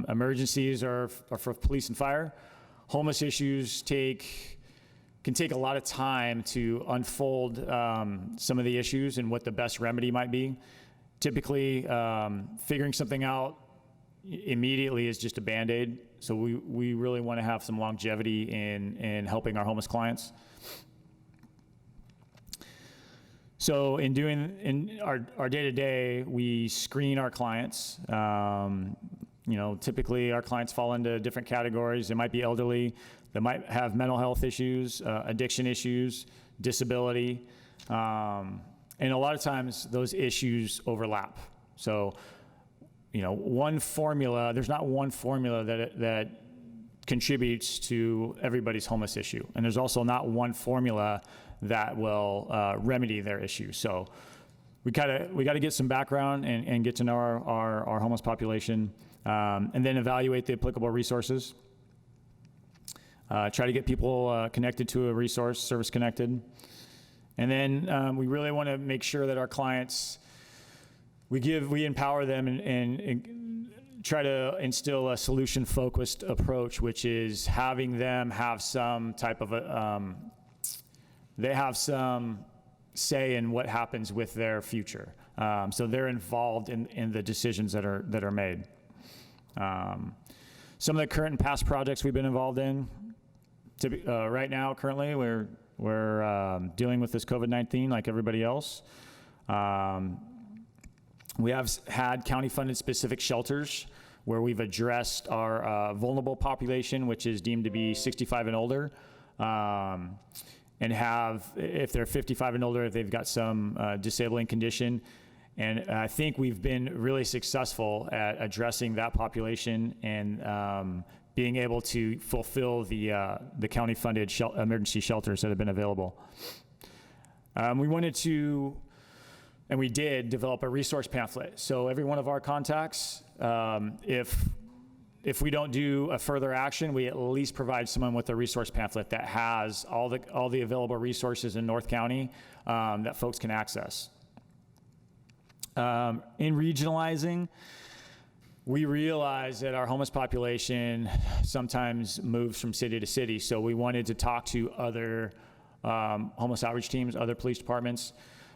Emergencies are for police and fire. Homeless issues can take a lot of time to unfold some of the issues and what the best remedy might be. Typically, figuring something out immediately is just a Band-Aid. So we really want to have some longevity in helping our homeless clients. So in our day-to-day, we screen our clients. Typically our clients fall into different categories. They might be elderly, they might have mental health issues, addiction issues, disability, and a lot of times those issues overlap. So, there's not one formula that contributes to everybody's homeless issue. And there's also not one formula that will remedy their issue. So we got to get some background and get to know our homeless population, and then evaluate the applicable resources. Try to get people connected to a resource, service connected. And then we really want to make sure that our clients, we empower them and try to instill a solution-focused approach, which is having them have some type of they have some say in what happens with their future. So they're involved in the decisions that are made. Some of the current and past projects we've been involved in, right now, currently, we're dealing with this COVID-19 like everybody else. We have had county-funded specific shelters where we've addressed our vulnerable population, which is deemed to be 65 and older. and have, if they're 55 and older, if they've got some disabling condition. And I think we've been really successful at addressing that population and being able to fulfill the county-funded emergency shelters that have been available. We wanted to, and we did, develop a resource pamphlet. So every one of our contacts, if we don't do a further action, we at least provide someone with a resource pamphlet that has all the available resources in North County that folks can access. In regionalizing, we realize that our homeless population sometimes moves from city to city, so we wanted to talk to other homeless outreach teams, other police departments.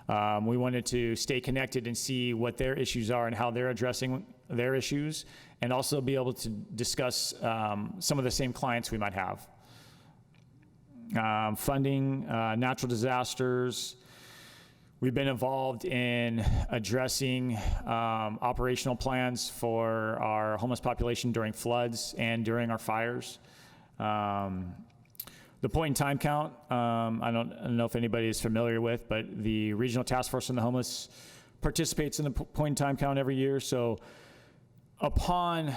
We wanted to stay connected and see what their issues are and how they're addressing their issues, and also be able to discuss some of the same clients we might have. Funding, natural disasters. We've been involved in addressing operational plans for our homeless population during floods and during our fires. The point-in-time count, I don't know if anybody is familiar with, but the Regional Task Force on the Homeless participates in the point-in-time count every year. So upon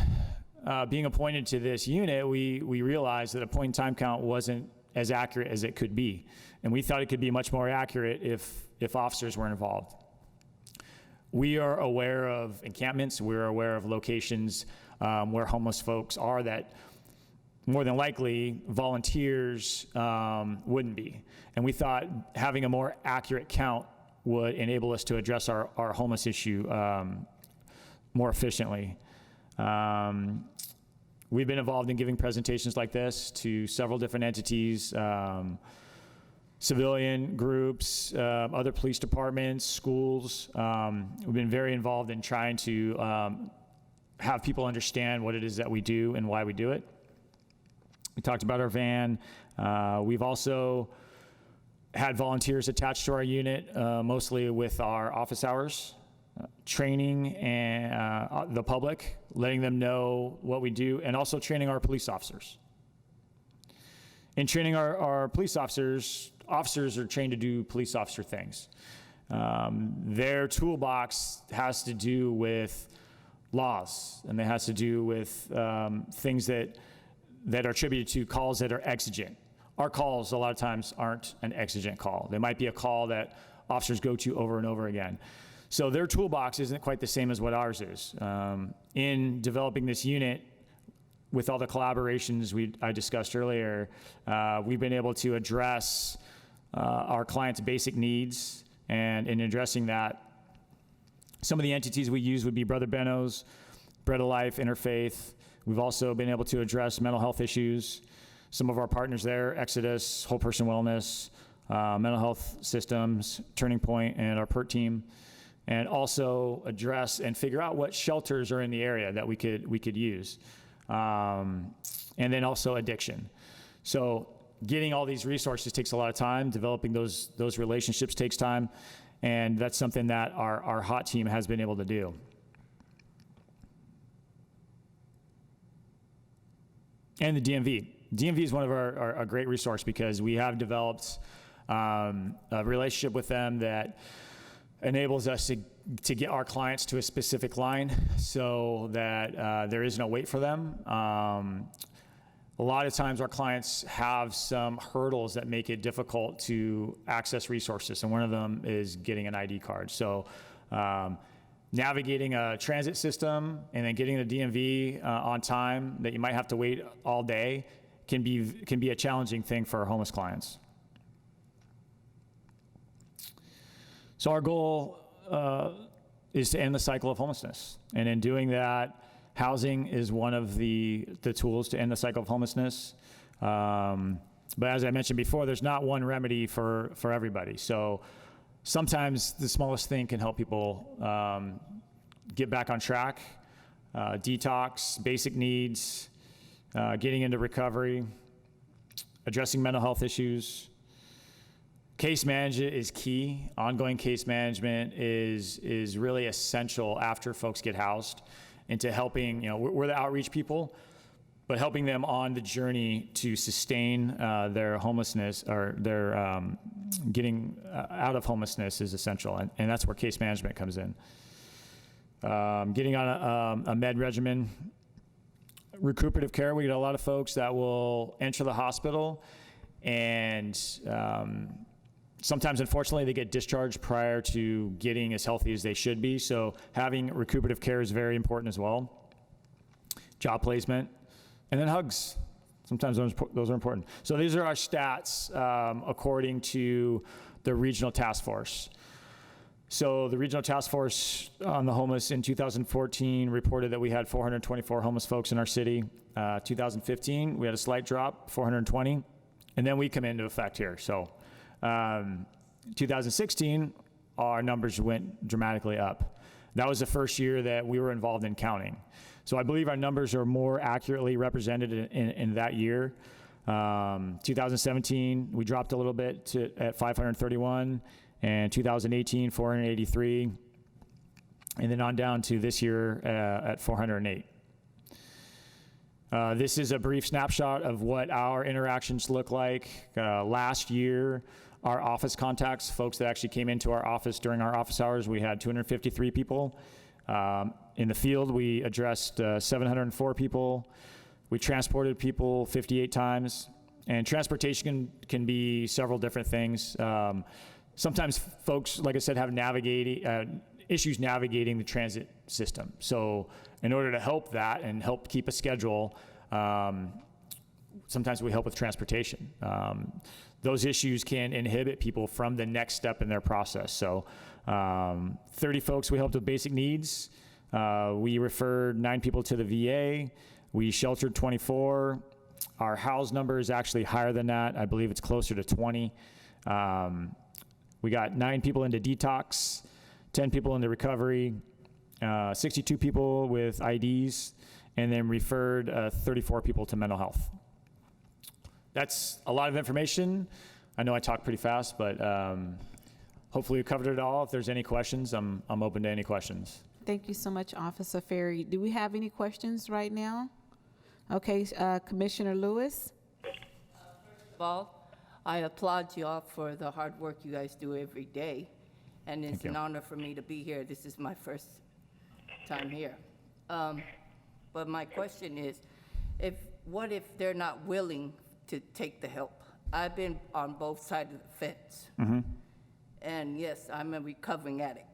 being appointed to this unit, we realized that a point-in-time count wasn't as accurate as it could be. And we thought it could be much more accurate if officers were involved. We are aware of encampments, we're aware of locations where homeless folks are that more than likely volunteers wouldn't be. And we thought having a more accurate count would enable us to address our homeless issue more efficiently. We've been involved in giving presentations like this to several different entities, civilian groups, other police departments, schools. We've been very involved in trying to have people understand what it is that we do and why we do it. We talked about our van. We've also had volunteers attached to our unit, mostly with our office hours, training and the public, letting them know what we do, and also training our police officers. In training our police officers, officers are trained to do police officer things. Their toolbox has to do with laws, and it has to do with things that are attributed to calls that are exigent. Our calls a lot of times aren't an exigent call. They might be a call that officers go to over and over again. So their toolbox isn't quite the same as what ours is. In developing this unit, with all the collaborations I discussed earlier, we've been able to address our clients' basic needs, and in addressing that, some of the entities we use would be Brother Benno's, Bread of Life, Interfaith. We've also been able to address mental health issues. Some of our partners there, Exodus, Whole Person Wellness, Mental Health Systems, Turning Point, and our PERT team, and also address and figure out what shelters are in the area that we could use. And then also addiction. So getting all these resources takes a lot of time. Developing those relationships takes time, and that's something that our HOT team has been able to do. And the DMV. DMV is one of our great resource because we have developed a relationship with them that enables us to get our clients to a specific line so that there is no wait for them. A lot of times our clients have some hurdles that make it difficult to access resources, and one of them is getting an ID card. So navigating a transit system and then getting the DMV on time that you might have to wait all day can be a challenging thing for our homeless clients. So our goal is to end the cycle of homelessness. And in doing that, housing is one of the tools to end the cycle of homelessness. But as I mentioned before, there's not one remedy for everybody. So sometimes the smallest thing can help people get back on track, detox, basic needs, getting into recovery, addressing mental health issues. Case management is key. Ongoing case management is really essential after folks get housed into helping, we're the outreach people, but helping them on the journey to sustain their homelessness or their getting out of homelessness is essential, and that's where case management comes in. Getting on a med regimen, recuperative care. We get a lot of folks that will enter the hospital and sometimes, unfortunately, they get discharged prior to getting as healthy as they should be. So having recuperative care is very important as well. Job placement, and then hugs. Sometimes those are important. So these are our stats according to the regional task force. So the regional task force on the homeless in 2014 reported that we had 424 homeless folks in our city. 2015, we had a slight drop, 420, and then we come into effect here. So 2016, our numbers went dramatically up. That was the first year that we were involved in counting. So I believe our numbers are more accurately represented in that year. 2017, we dropped a little bit at 531, and 2018, 483, and then on down to this year at 408. This is a brief snapshot of what our interactions look like. Last year, our office contacts, folks that actually came into our office during our office hours, we had 253 people. In the field, we addressed 704 people. We transported people 58 times. And transportation can be several different things. Sometimes folks, like I said, have issues navigating the transit system. So in order to help that and help keep a schedule, sometimes we help with transportation. Those issues can inhibit people from the next step in their process. So 30 folks we helped with basic needs. We referred 9 people to the VA. We sheltered 24. Our house number is actually higher than that. I believe it's closer to 20. We got 9 people into detox, 10 people into recovery, 62 people with IDs, and then referred 34 people to mental health. That's a lot of information. I know I talk pretty fast, but hopefully we covered it all. If there's any questions, I'm open to any questions. Thank you so much, Officer Ferry. Do we have any questions right now? Okay, Commissioner Lewis? First of all, I applaud you all for the hard work you guys do every day, and it's an honor for me to be here. This is my first time here. But my question is, what if they're not willing to take the help? I've been on both sides of the fence. Mm-hmm. And yes, I'm a recovering addict.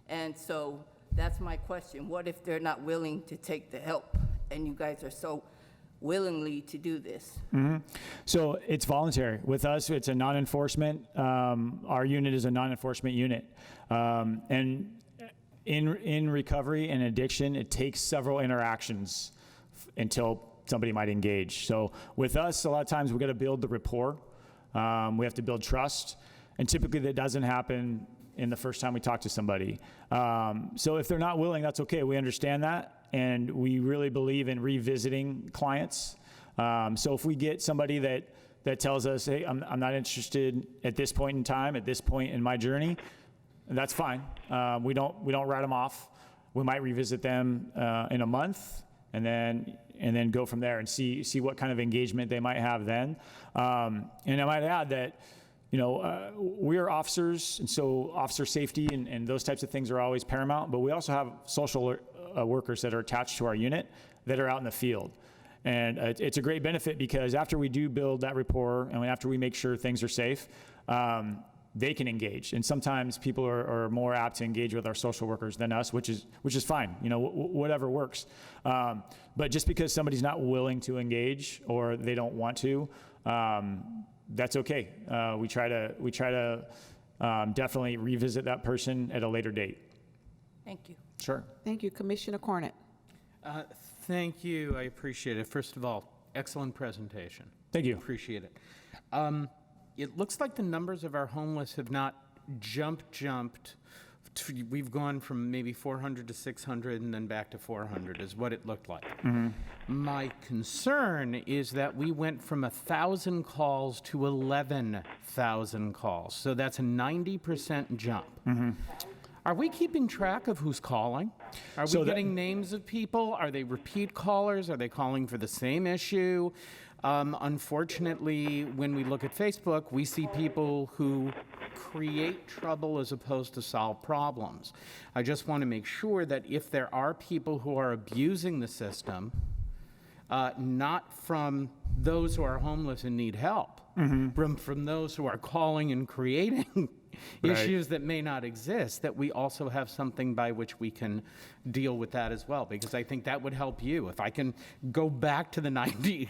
And so that's my question. What if they're not willing to take the help, and you guys are so willingly to do this? Mm-hmm. So it's voluntary. With us, it's a non-enforcement. Our unit is a non-enforcement unit. And in recovery and addiction, it takes several interactions until somebody might engage. So with us, a lot of times we got to build the rapport. We have to build trust. And typically that doesn't happen in the first time we talk to somebody. So if they're not willing, that's okay. We understand that. And we really believe in revisiting clients. So if we get somebody that tells us, hey, I'm not interested at this point in time, at this point in my journey, that's fine. We don't write them off. We might revisit them in a month, and then go from there and see what kind of engagement they might have then. And I might add that, we are officers, and so officer safety and those types of things are always paramount, but we also have social workers that are attached to our unit that are out in the field. And it's a great benefit because after we do build that rapport and after we make sure things are safe, they can engage. And sometimes people are more apt to engage with our social workers than us, which is fine, whatever works. But just because somebody's not willing to engage or they don't want to, that's okay. We try to definitely revisit that person at a later date. Thank you. Sure. Thank you, Commissioner Cornett. Thank you. I appreciate it. First of all, excellent presentation. Thank you. Appreciate it. It looks like the numbers of our homeless have not jumped. We've gone from maybe 400 to 600 and then back to 400 is what it looked like. Mm-hmm. My concern is that we went from 1,000 calls to 11,000 calls. So that's a 90% jump. Mm-hmm. Are we keeping track of who's calling? Are we getting names of people? Are they repeat callers? Are they calling for the same issue? Unfortunately, when we look at Facebook, we see people who create trouble as opposed to solve problems. I just want to make sure that if there are people who are abusing the system, not from those who are homeless and need help, from those who are calling and creating issues that may not exist, that we also have something by which we can deal with that as well, because I think that would help you. If I can go back to the 90,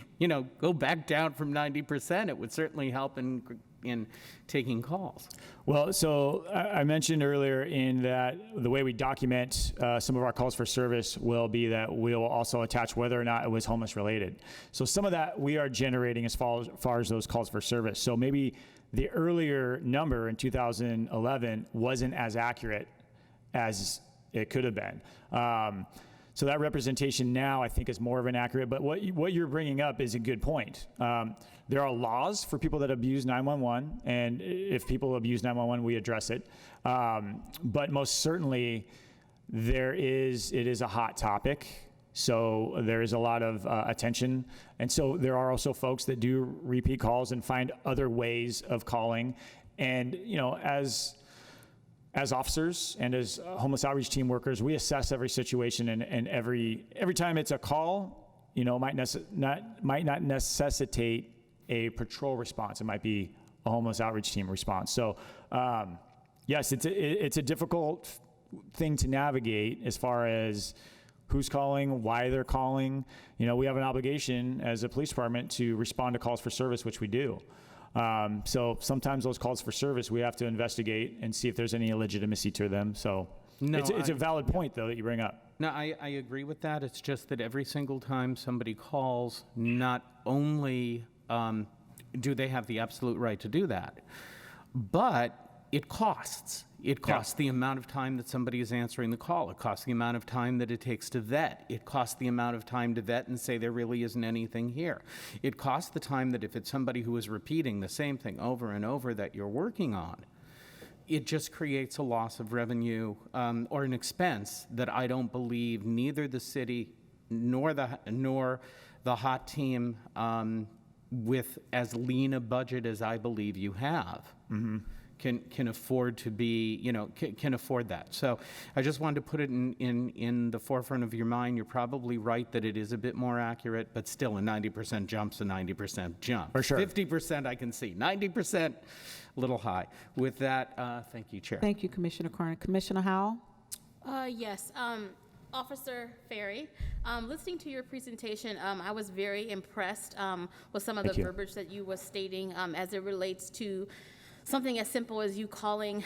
go back down from 90%, it would certainly help in taking calls. Well, so I mentioned earlier in that the way we document some of our calls for service will be that we'll also attach whether or not it was homeless related. So some of that we are generating as far as those calls for service. So maybe the earlier number in 2011 wasn't as accurate as it could have been. So that representation now I think is more of an accurate, but what you're bringing up is a good point. There are laws for people that abuse 911, and if people abuse 911, we address it. But most certainly it is a hot topic. So there is a lot of attention. And so there are also folks that do repeat calls and find other ways of calling. And, as officers and as homeless outreach team workers, we assess every situation, and every time it's a call, might not necessitate a patrol response. It might be a homeless outreach team response. So yes, it's a difficult thing to navigate as far as who's calling, why they're calling. We have an obligation as a police department to respond to calls for service, which we do. So sometimes those calls for service, we have to investigate and see if there's any illegitimacy to them. So it's a valid point, though, that you bring up. No, I agree with that. It's just that every single time somebody calls, not only do they have the absolute right to do that, but it costs. It costs the amount of time that somebody is answering the call. It costs the amount of time that it takes to vet. It costs the amount of time to vet and say there really isn't anything here. It costs the time that if it's somebody who is repeating the same thing over and over that you're working on, it just creates a loss of revenue or an expense that I don't believe neither the city nor the HOT team with as lean a budget as I believe you have. Can afford to be, can afford that. So I just wanted to put it in the forefront of your mind. You're probably right that it is a bit more accurate, but still a 90% jump's a 90% jump. For sure. 50% I can see. 90%, a little high. With that, thank you, Chair. Thank you, Commissioner Carney. Commissioner Howell? Yes. Officer Ferry, listening to your presentation, I was very impressed with some of the verbiage that you were stating as it relates to something as simple as you calling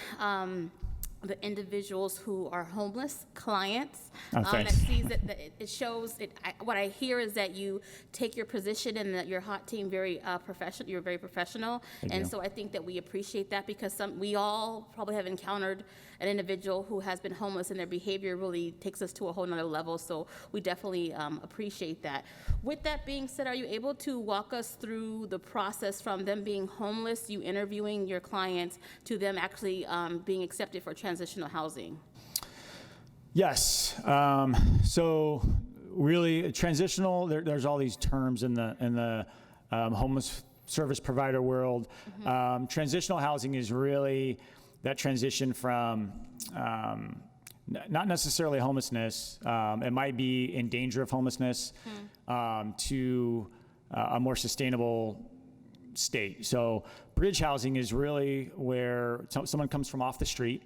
the individuals who are homeless clients. That sees that it shows it. What I hear is that you take your position and that your HOT team very professional. You're very professional, so I think that we appreciate that, because we all probably have encountered an individual who has been homeless, and their behavior really takes us to a whole nother level. So we definitely appreciate that. With that being said, are you able to walk us through the process from them being homeless, you interviewing your clients, to them actually being accepted for transitional housing? Yes. So really, transitional. There's all these terms in the homeless service provider world. Transitional housing is really that transition from not necessarily homelessness. It might be in danger of homelessness to a more sustainable state. So bridge housing is really where someone comes from off the street,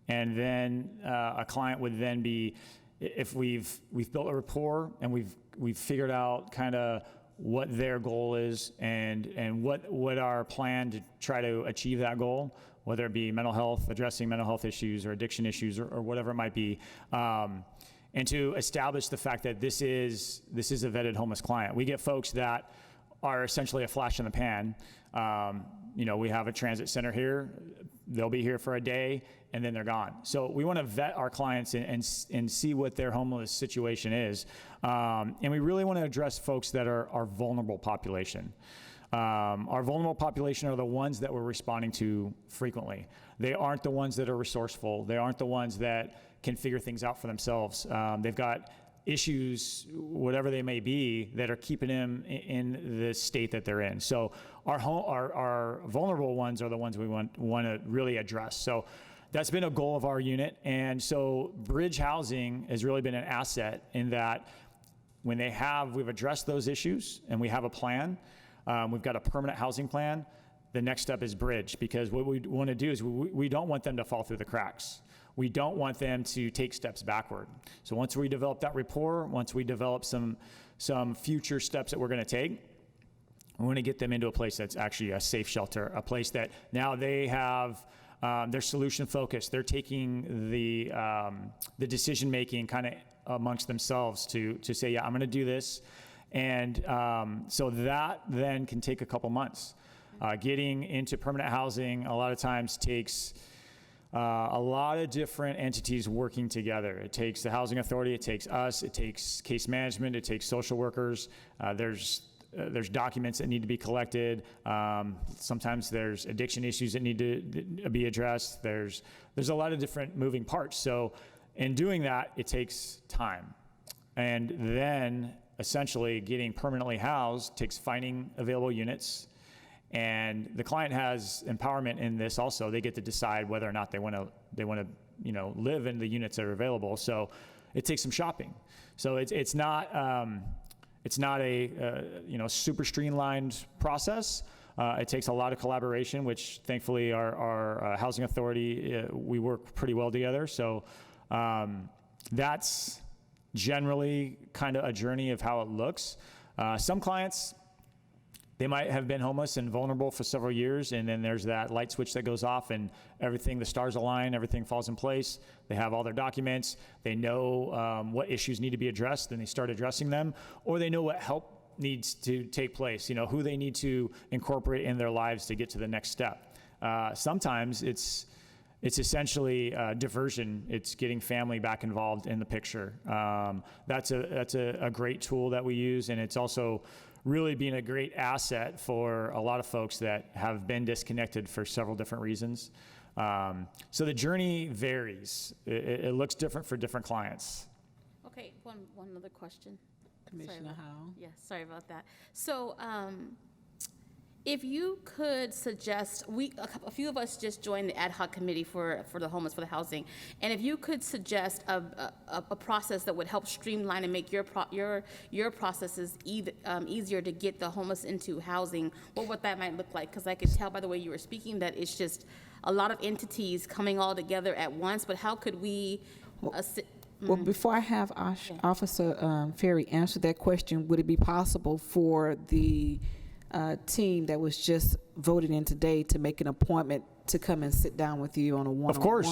and then a client would then be, if we've built a rapport and we've figured out kind of what their goal is and what our plan to try to achieve that goal, whether it be mental health, addressing mental health issues or addiction issues or whatever it might be, and to establish the fact that this is a vetted homeless client. We get folks that are essentially a flash in the pan. We have a transit center here. They'll be here for a day, and then they're gone. So we want to vet our clients and see what their homeless situation is. And we really want to address folks that are vulnerable population. Our vulnerable population are the ones that we're responding to frequently. They aren't the ones that are resourceful. They aren't the ones that can figure things out for themselves. They've got issues, whatever they may be, that are keeping them in the state that they're in. So our vulnerable ones are the ones we want to really address. So that's been a goal of our unit. And so bridge housing has really been an asset in that when we've addressed those issues and we have a plan, we've got a permanent housing plan, the next step is bridge, because what we want to do is we don't want them to fall through the cracks. We don't want them to take steps backward. So once we develop that rapport, once we develop some future steps that we're going to take, we want to get them into a place that's actually a safe shelter, a place that now they have, they're solution focused. They're taking the decision making kind of amongst themselves to say, yeah, I'm going to do this. And so that then can take a couple months. Getting into permanent housing a lot of times takes a lot of different entities working together. It takes the housing authority, it takes us, it takes case management, it takes social workers. There's documents that need to be collected. Sometimes there's addiction issues that need to be addressed. There's a lot of different moving parts. So in doing that, it takes time. And then essentially getting permanently housed takes finding available units. And the client has empowerment in this also. They get to decide whether or not they want to live in the units that are available. So it takes some shopping. So it's not a super streamlined process. It takes a lot of collaboration, which thankfully our housing authority, we work pretty well together. So that's generally kind of a journey of how it looks. Some clients, they might have been homeless and vulnerable for several years, and then there's that light switch that goes off and everything, the stars align, everything falls in place. They have all their documents. They know what issues need to be addressed, and they start addressing them, or they know what help needs to take place, who they need to incorporate in their lives to get to the next step. Sometimes it's essentially diversion. It's getting family back involved in the picture. That's a great tool that we use, and it's also really being a great asset for a lot of folks that have been disconnected for several different reasons. So the journey varies. It looks different for different clients. Okay, one other question. Commissioner Howell? Yeah, sorry about that. So if you could suggest, a few of us just joined the ad hoc committee for the homeless, for the housing, and if you could suggest a process that would help streamline and make your processes easier to get the homeless into housing, what that might look like? Because I could tell by the way you were speaking that it's just a lot of entities coming all together at once, but how could we Well, before I have Officer Ferry answer that question, would it be possible for the team that was just voted in today to make an appointment to come and sit down with you on a one-on-one? Of course.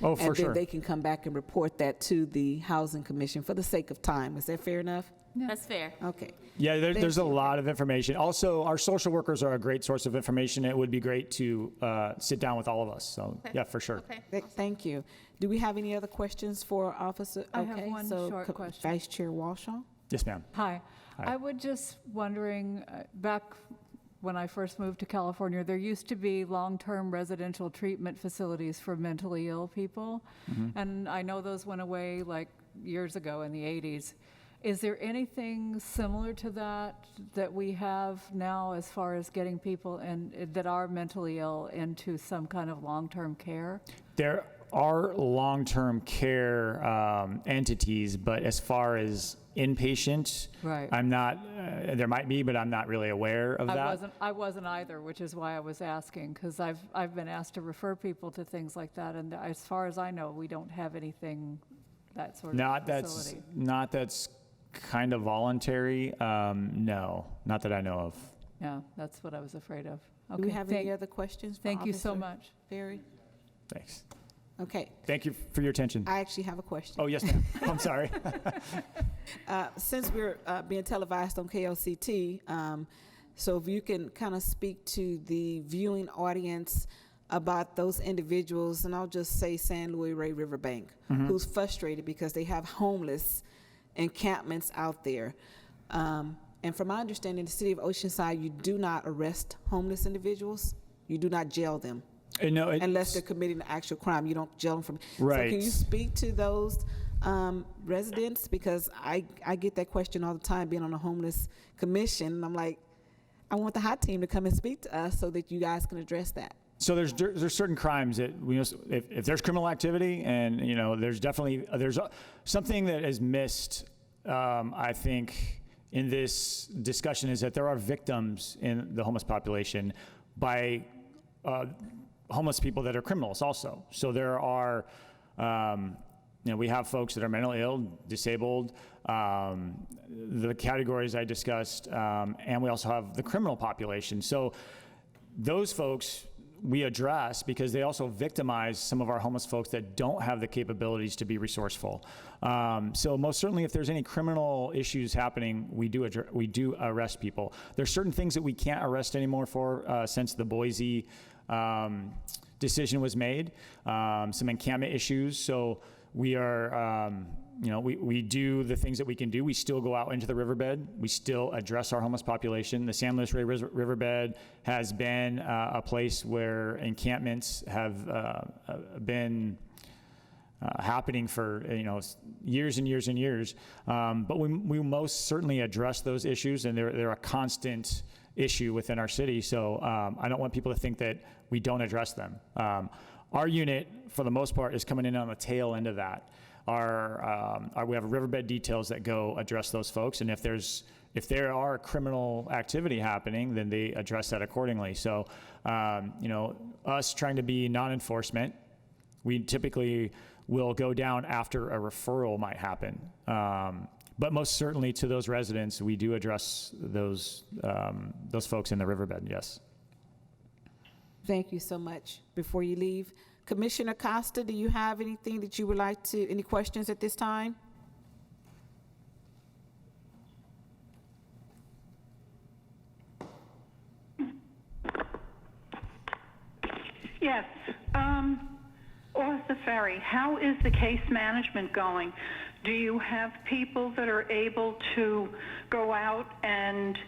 Oh, for and sure. then they can come back and report that to the Housing Commission for the sake of time. Is that fair enough? Yeah. That's fair. Okay. Yeah, there's a lot of information. Also, our social workers are a great source of information. It would be great to sit down with all of us. So, Okay. yeah, for sure. Okay. Thank you. Do we have any other questions for Officer? I have one short question. Vice Chair Walshaw? Yes, ma'am. Hi. Hi. I would just wondering, back when I first moved to California, there used to be long-term residential treatment facilities for mentally ill people. Mm-hmm. And I know those went away like years ago in the 80s. Is there anything similar to that we have now as far as getting people that are mentally ill into some kind of long-term care? There are long-term care entities, but as far as inpatient, Right. I'm not, there might be, but I'm not really aware of that. I wasn't either, which is why I was asking, because I've been asked to refer people to things like that, and as far as I know, we don't have anything, that sort of facility. Not that's kind of voluntary. No, not that I know of. Yeah, that's what I was afraid of. Do we have any other questions? Thank you so much. Ferry? Thanks. Okay. Thank you for your attention. I actually have a question. Oh, yes, ma'am. I'm sorry. Since we're being televised on KOCT, so if you can kind of speak to the viewing audience about those individuals, and I'll just say San Luis Rey Riverbank, who's frustrated because they have homeless encampments out there. And from my understanding, the city of Oceanside, you do not arrest homeless individuals. You do not jail them. No, unless they're committing an actual crime. You don't jail them from. Right. So can you speak to those residents? Because I get that question all the time being on a homeless commission. And I'm like, I want the hot team to come and speak to us so that you guys can address that. So there's certain crimes that we know, if there's criminal activity, and there's definitely something that is missed. I think in this discussion is that there are victims in the homeless population by homeless people that are criminals also. So there are, we have folks that are mentally ill, disabled, the categories I discussed, and we also have the criminal population. So those folks we address because they also victimize some of our homeless folks that don't have the capabilities to be resourceful. So most certainly if there's any criminal issues happening, we do arrest people. There's certain things that we can't arrest anymore for since the Boise decision was made, some encampment issues. So we are, we do the things that we can do. We still go out into the riverbed. We still address our homeless population. The San Luis Rey Riverbed has been a place where encampments have been happening for years and years and years. But we most certainly address those issues, and they're a constant issue within our city. So I don't want people to think that we don't address them. Our unit, for the most part, is coming in on the tail end of that. We have riverbed details that go address those folks, and if there are criminal activity happening, then they address that accordingly. So, us trying to be non-enforcement, we typically will go down after a referral might happen. But most certainly to those residents, we do address those folks in the riverbed. Yes. Thank you so much. Before you leave, Commissioner Costa, do you have anything that you would like to, any questions at this time? Yes. Officer Ferry, how is the case management going? Do you have people that are able to go out and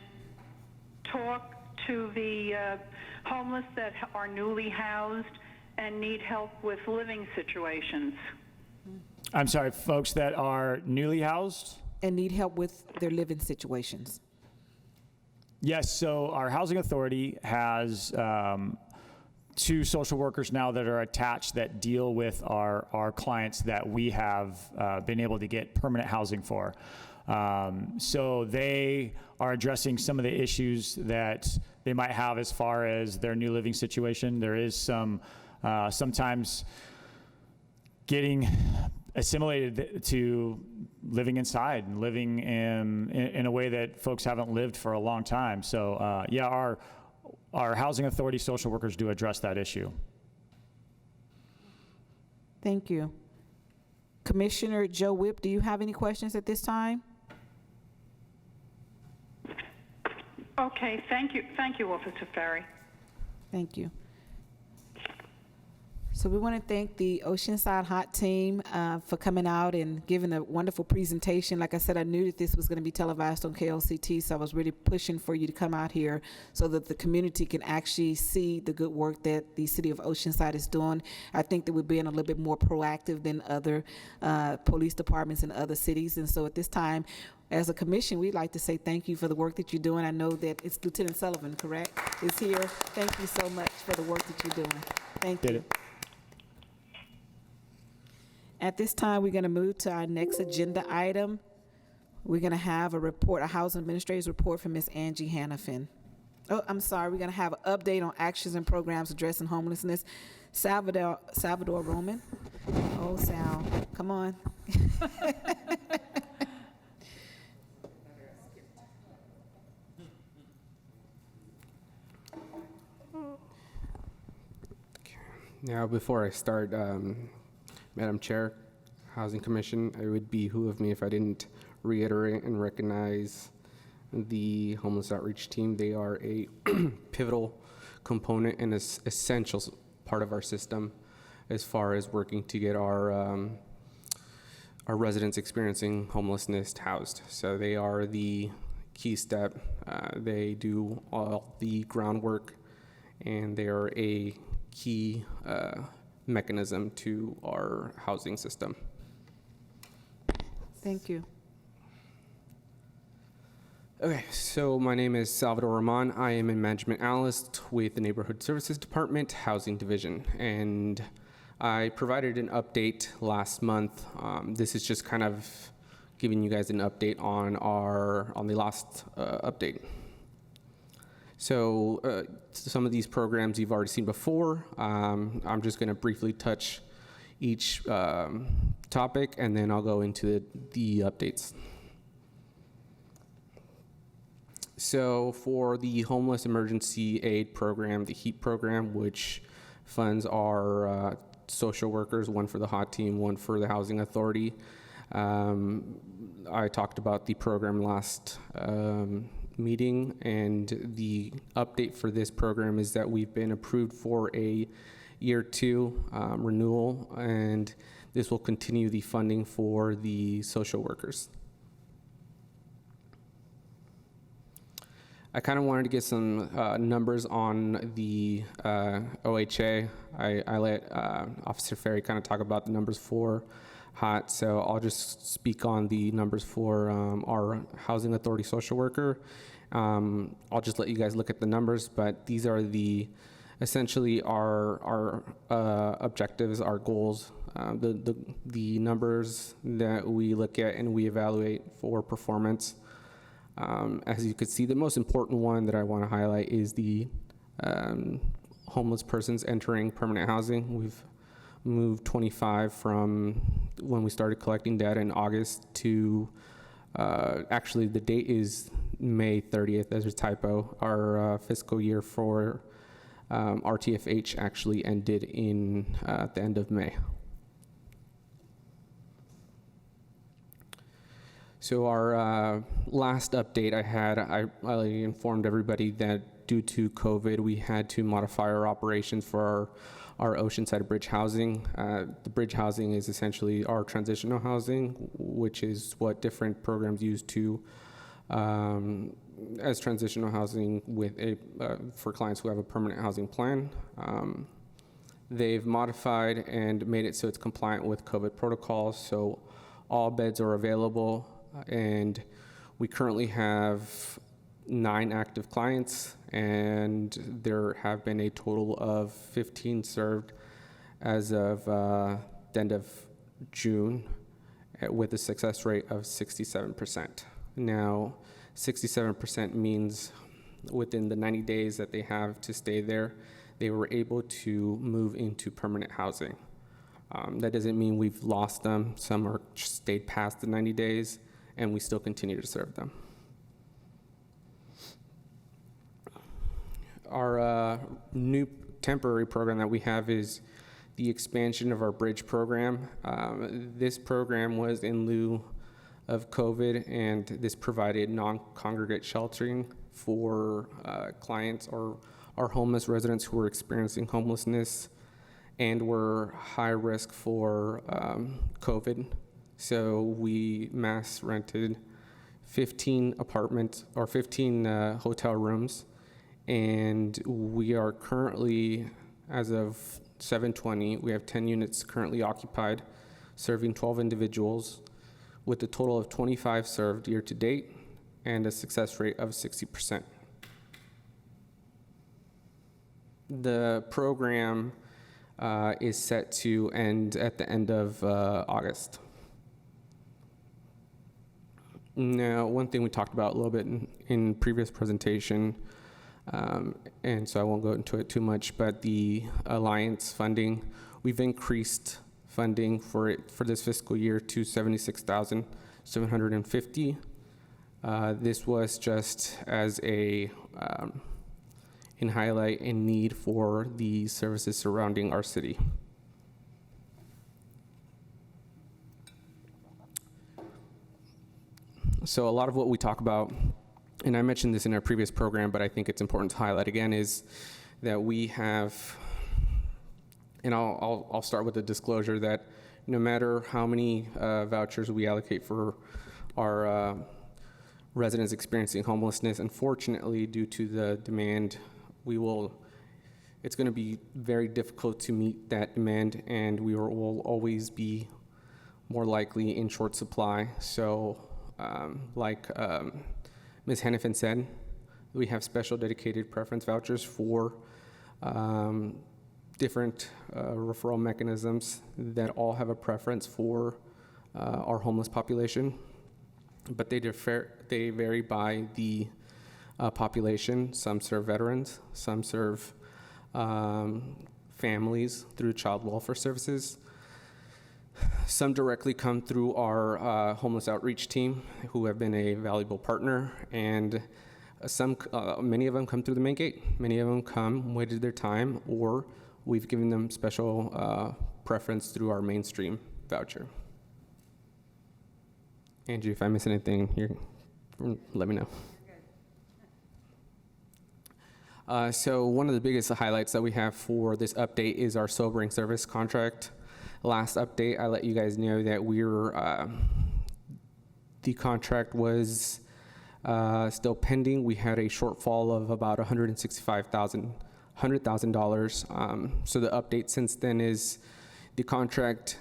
talk to the homeless that are newly housed and need help with living situations? I'm sorry, folks that are newly housed? And need help with their living situations. Yes, so our housing authority has 2 social workers now that are attached that deal with our clients that we have been able to get permanent housing for. So they are addressing some of the issues that they might have as far as their new living situation. There is some sometimes getting assimilated to living inside and living in a way that folks haven't lived for a long time. So our housing authority social workers do address that issue. Thank you. Commissioner Joe Whipp, do you have any questions at this time? Okay, thank you, Officer Ferry. Thank you. So we want to thank the Oceanside Hot Team for coming out and giving a wonderful presentation. Like I said, I knew that this was going to be televised on KOCT, so I was really pushing for you to come out here so that the community can actually see the good work that the city of Oceanside is doing. I think that we're being a little bit more proactive than other police departments in other cities. And so at this time, as a commission, we'd like to say thank you for the work that you're doing. I know that it's Lieutenant Sullivan, correct, is here. Thank you so much for the work that you're doing. Thank you. At this time, we're going to move to our next agenda item. We're going to have a report, a housing administrator's report from Ms. Angie Hannafin. Oh, I'm sorry. We're going to have an update on actions and programs addressing homelessness. Salvador Roman. Oh, Sal, come on. Now, before I start, Madam Chair, Housing Commission, it would behoove me if I didn't reiterate and recognize the homeless outreach team. They are a pivotal component and an essential part of our system as far as working to get our residents experiencing homelessness housed. So they are the key step. They do all the groundwork, and they are a key mechanism to our housing system. Thank you. Okay, so my name is Salvador Roman. I am a management analyst with the Neighborhood Services Department, Housing Division, and I provided an update last month. This is just kind of giving you guys an update on the last update. So some of these programs you've already seen before. I'm just going to briefly touch each topic, and then I'll go into the updates. So for the Homeless Emergency Aid Program, the HEAP program, which funds our social workers, one for the HOT team, one for the Housing Authority. I talked about the program last meeting, and the update for this program is that we've been approved for a year 2 renewal, and this will continue the funding for the social workers. I kind of wanted to get some numbers on the OHA. I let Officer Ferry kind of talk about the numbers for HOT, so I'll just speak on the numbers for our Housing Authority social worker. I'll just let you guys look at the numbers, but these are essentially our objectives, our goals, the numbers that we look at and we evaluate for performance. As you can see, the most important one that I want to highlight is the homeless persons entering permanent housing. We've moved 25 from when we started collecting data in August to, actually the date is May 30th, there's a typo. Our fiscal year for RTFH actually ended at the end of May. So our last update I informed everybody that due to COVID, we had to modify our operations for our Oceanside bridge housing. The bridge housing is essentially our transitional housing, which is what different programs use to as transitional housing for clients who have a permanent housing plan. They've modified and made it so it's compliant with COVID protocols, so all beds are available. And we currently have 9 active clients, and there have been a total of 15 served as of the end of June, with a success rate of 67%. Now, 67% means within the 90 days that they have to stay there, they were able to move into permanent housing. That doesn't mean we've lost them. Some are stayed past the 90 days, and we still continue to serve them. Our new temporary program that we have is the expansion of our bridge program. This program was in lieu of COVID, and this provided non-congregate sheltering for clients or our homeless residents who were experiencing homelessness and were high risk for COVID. So we mass rented 15 apartments or 15 hotel rooms, and we are currently, as of 7/20, we have 10 units currently occupied, serving 12 individuals, with a total of 25 served year to date and a success rate of 60%. The program is set to end at the end of August. Now, one thing we talked about a little bit in previous presentation, and so I won't go into it too much, but the Alliance funding, we've increased funding for this fiscal year to $76,750. This was just as in highlight in need for the services surrounding our city. So a lot of what we talk about, and I mentioned this in our previous program, but I think it's important to highlight again, is that we have, and I'll start with a disclosure that no matter how many vouchers we allocate for our residents experiencing homelessness. Unfortunately, due to the demand, it's going to be very difficult to meet that demand, and we will always be more likely in short supply. So like Ms. Hannafin said, we have special dedicated preference vouchers for different referral mechanisms that all have a preference for our homeless population, but they vary by the population. Some serve veterans, some serve families through child welfare services. Some directly come through our homeless outreach team, who have been a valuable partner, and many of them come through the main gate. Many of them come, waited their time, or we've given them special preference through our mainstream voucher. Angie, if I miss anything here, let me know. So one of the biggest highlights that we have for this update is our sobering service contract. Last update, I let you guys know that the contract was still pending. We had a shortfall of about $100,000. So the update since then is the contract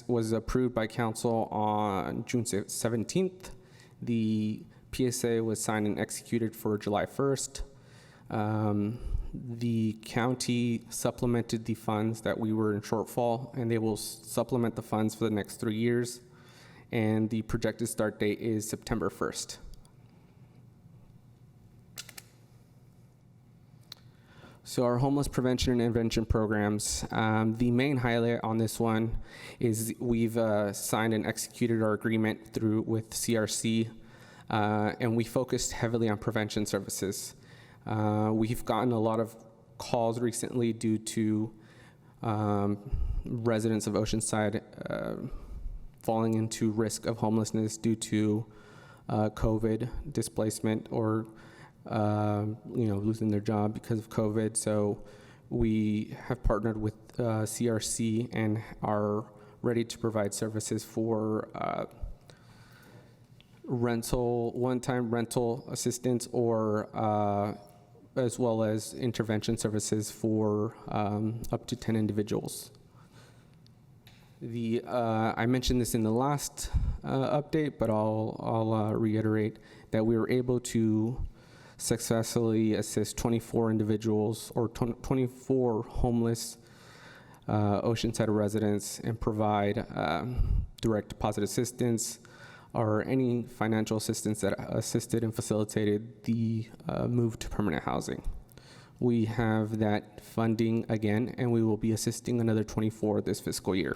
was approved by council on June 17th. The PSA was signed and executed for July 1st. The county supplemented the funds that we were in shortfall, and they will supplement the funds for the next 3 years. And the projected start date is September 1st. So our homeless prevention and intervention programs, the main highlight on this one is we've signed and executed our agreement with CRC, and we focused heavily on prevention services. We've gotten a lot of calls recently due to residents of Oceanside falling into risk of homelessness due to COVID displacement or losing their job because of COVID. So we have partnered with CRC and are ready to provide services for one-time rental assistance, or as well as intervention services for up to 10 individuals. I mentioned this in the last update, but I'll reiterate that we were able to successfully assist 24 individuals, or 24 homeless Oceanside residents, and provide direct deposit assistance or any financial assistance that assisted and facilitated the move to permanent housing. We have that funding again, and we will be assisting another 24 this fiscal year.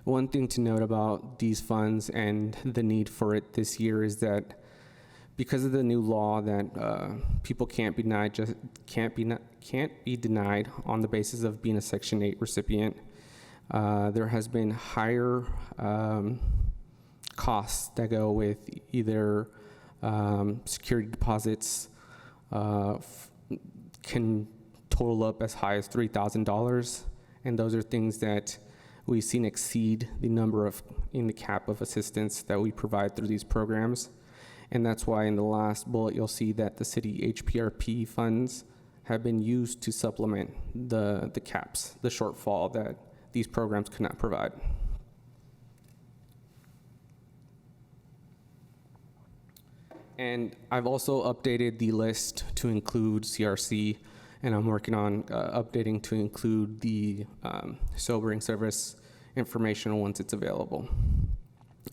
One thing to note about these funds and the need for it this year is that because of the new law that people can't be denied on the basis of being a Section 8 recipient, there has been higher costs that go with either security deposits can total up as high as $3,000, and those are things that we've seen exceed the number in the cap of assistance that we provide through these programs. And that's why in the last bullet, you'll see that the city HPRP funds have been used to supplement the caps, the shortfall that these programs could not provide. And I've also updated the list to include CRC, and I'm working on updating to include the sobering service information once it's available.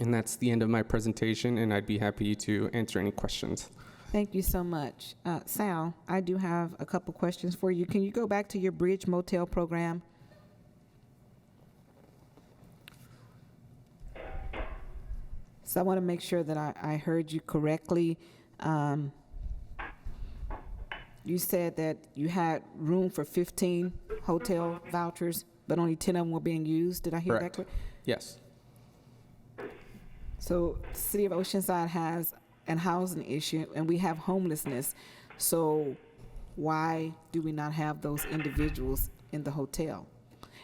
And that's the end of my presentation, and I'd be happy to answer any questions. Thank you so much. Sal, I do have a couple questions for you. Can you go back to your Bridge Motel program? So I want to make sure that I heard you correctly. You said that you had room for 15 hotel vouchers, but only 10 of them were being used. Did I hear that correct? Yes. So the city of Oceanside has an housing issue, and we have homelessness. So why do we not have those individuals in the hotel?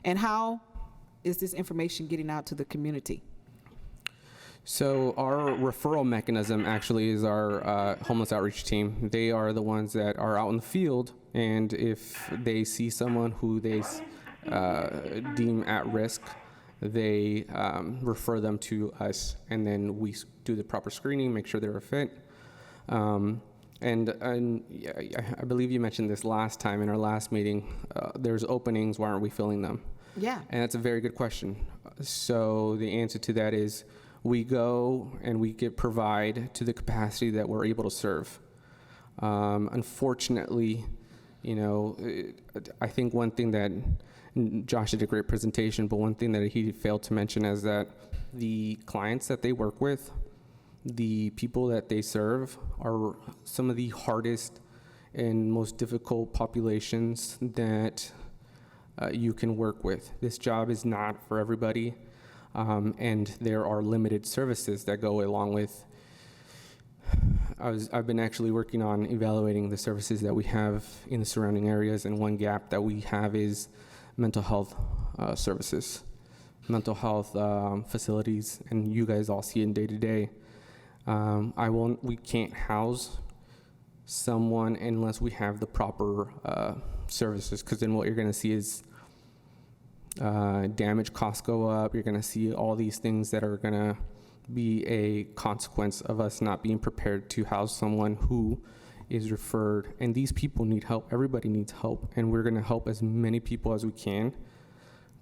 And how is this information getting out to the community? So our referral mechanism actually is our homeless outreach team. They are the ones that are out in the field, and if they see someone who they deem at risk, they refer them to us, and then we do the proper screening, make sure they're a fit. And I believe you mentioned this last time in our last meeting. There's openings, why aren't we filling them? Yeah. And that's a very good question. So the answer to that is we go and we provide to the capacity that we're able to serve. Unfortunately, I think one thing that Josh did a great presentation, but one thing that he failed to mention is that the clients that they work with, the people that they serve, are some of the hardest and most difficult populations that you can work with. This job is not for everybody, and there are limited services that go along with. I've been actually working on evaluating the services that we have in the surrounding areas, and one gap that we have is mental health services, mental health facilities, and you guys all see it day to day. We can't house someone unless we have the proper services, because then what you're going to see is damage costs go up. You're going to see all these things that are going to be a consequence of us not being prepared to house someone who is referred. And these people need help. Everybody needs help, and we're going to help as many people as we can,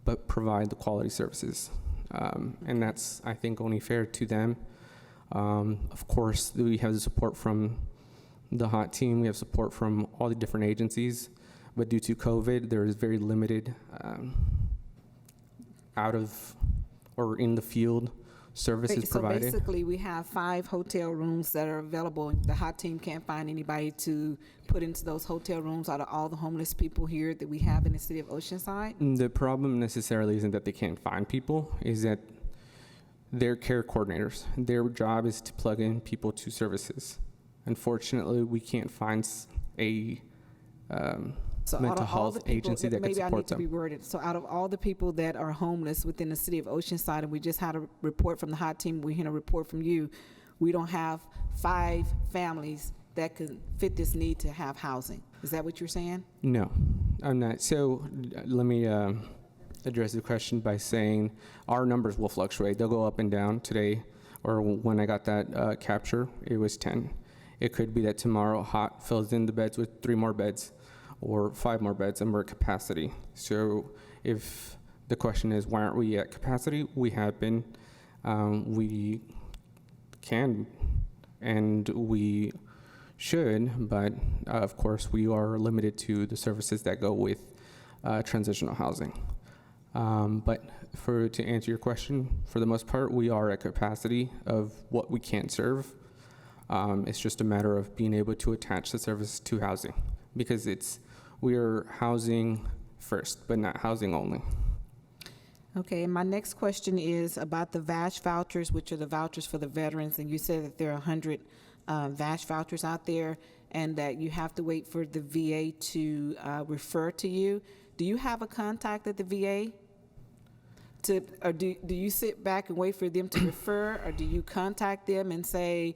but provide the quality services. And that's, I think, only fair to them. Of course, we have the support from the HOT team. We have support from all the different agencies, but due to COVID, there is very limited out of or in the field services provided. So basically, we have 5 hotel rooms that are available. The HOT team can't find anybody to put into those hotel rooms out of all the homeless people here that we have in the city of Oceanside? The problem necessarily isn't that they can't find people, is that they're care coordinators. Their job is to plug in people to services. Unfortunately, we can't find a mental health agency that can support them. Maybe I need to be worded. So out of all the people that are homeless within the city of Oceanside, and we just had a report from the HOT team, we had a report from you, we don't have 5 families that could fit this need to have housing. Is that what you're saying? No, I'm not. So let me address the question by saying our numbers will fluctuate. They'll go up and down. Today, or when I got that capture, it was 10. It could be that tomorrow HOT fills in the beds with 3 more beds or 5 more beds, and we're at capacity. So if the question is, why aren't we at capacity? We have been. We can and we should, but of course we are limited to the services that go with transitional housing. But to answer your question, for the most part, we are at capacity of what we can serve. It's just a matter of being able to attach the service to housing, because we're housing first, but not housing only. Okay, and my next question is about the VASH vouchers, which are the vouchers for the veterans, and you said that there are 100 VASH vouchers out there, and that you have to wait for the VA to refer to you. Do you have a contact at the VA? Or do you sit back and wait for them to refer, or do you contact them and say,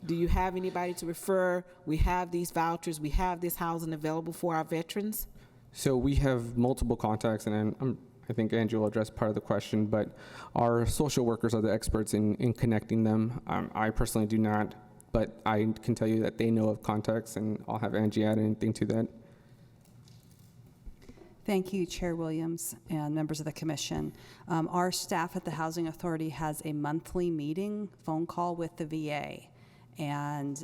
do you have anybody to refer? We have these vouchers. We have this housing available for our veterans. So we have multiple contacts, and I think Andrew will address part of the question, but our social workers are the experts in connecting them. I personally do not, but I can tell you that they know of contacts, and I'll have Angie add anything to that. Thank you, Chair Williams and members of the commission. Our staff at the Housing Authority has a monthly meeting, phone call with the VA. And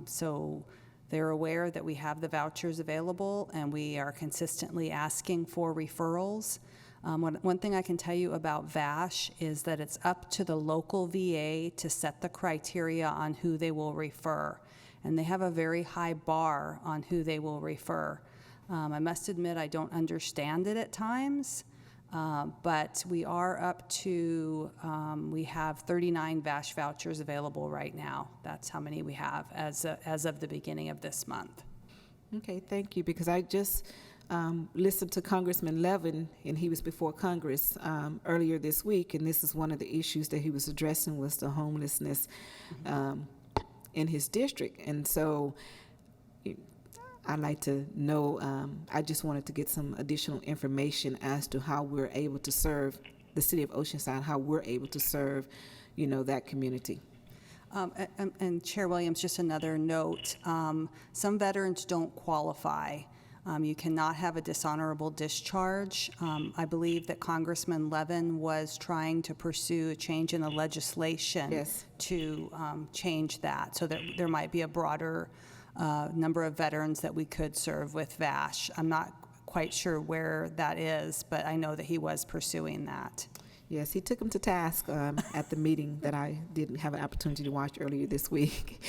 so they're aware that we have the vouchers available, and we are consistently asking for referrals. One thing I can tell you about VASH is that it's up to the local VA to set the criteria on who they will refer. And they have a very high bar on who they will refer. I must admit I don't understand it at times, but we are up to, we have 39 VASH vouchers available right now. That's how many we have as of the beginning of this month. Okay, thank you, because I just listened to Congressman Levin, and he was before Congress earlier this week, and this is one of the issues that he was addressing was the homelessness in his district. And so I'd like to know, I just wanted to get some additional information as to how we're able to serve the city of Oceanside, how we're able to serve, that community. And Chair Williams, just another note, some veterans don't qualify. You cannot have a dishonorable discharge. I believe that Congressman Levin was trying to pursue a change in the legislation to change that, so that there might be a broader number of veterans that we could serve with VASH. I'm not quite sure where that is, but I know that he was pursuing that. Yes, he took him to task at the meeting that I didn't have an opportunity to watch earlier this week.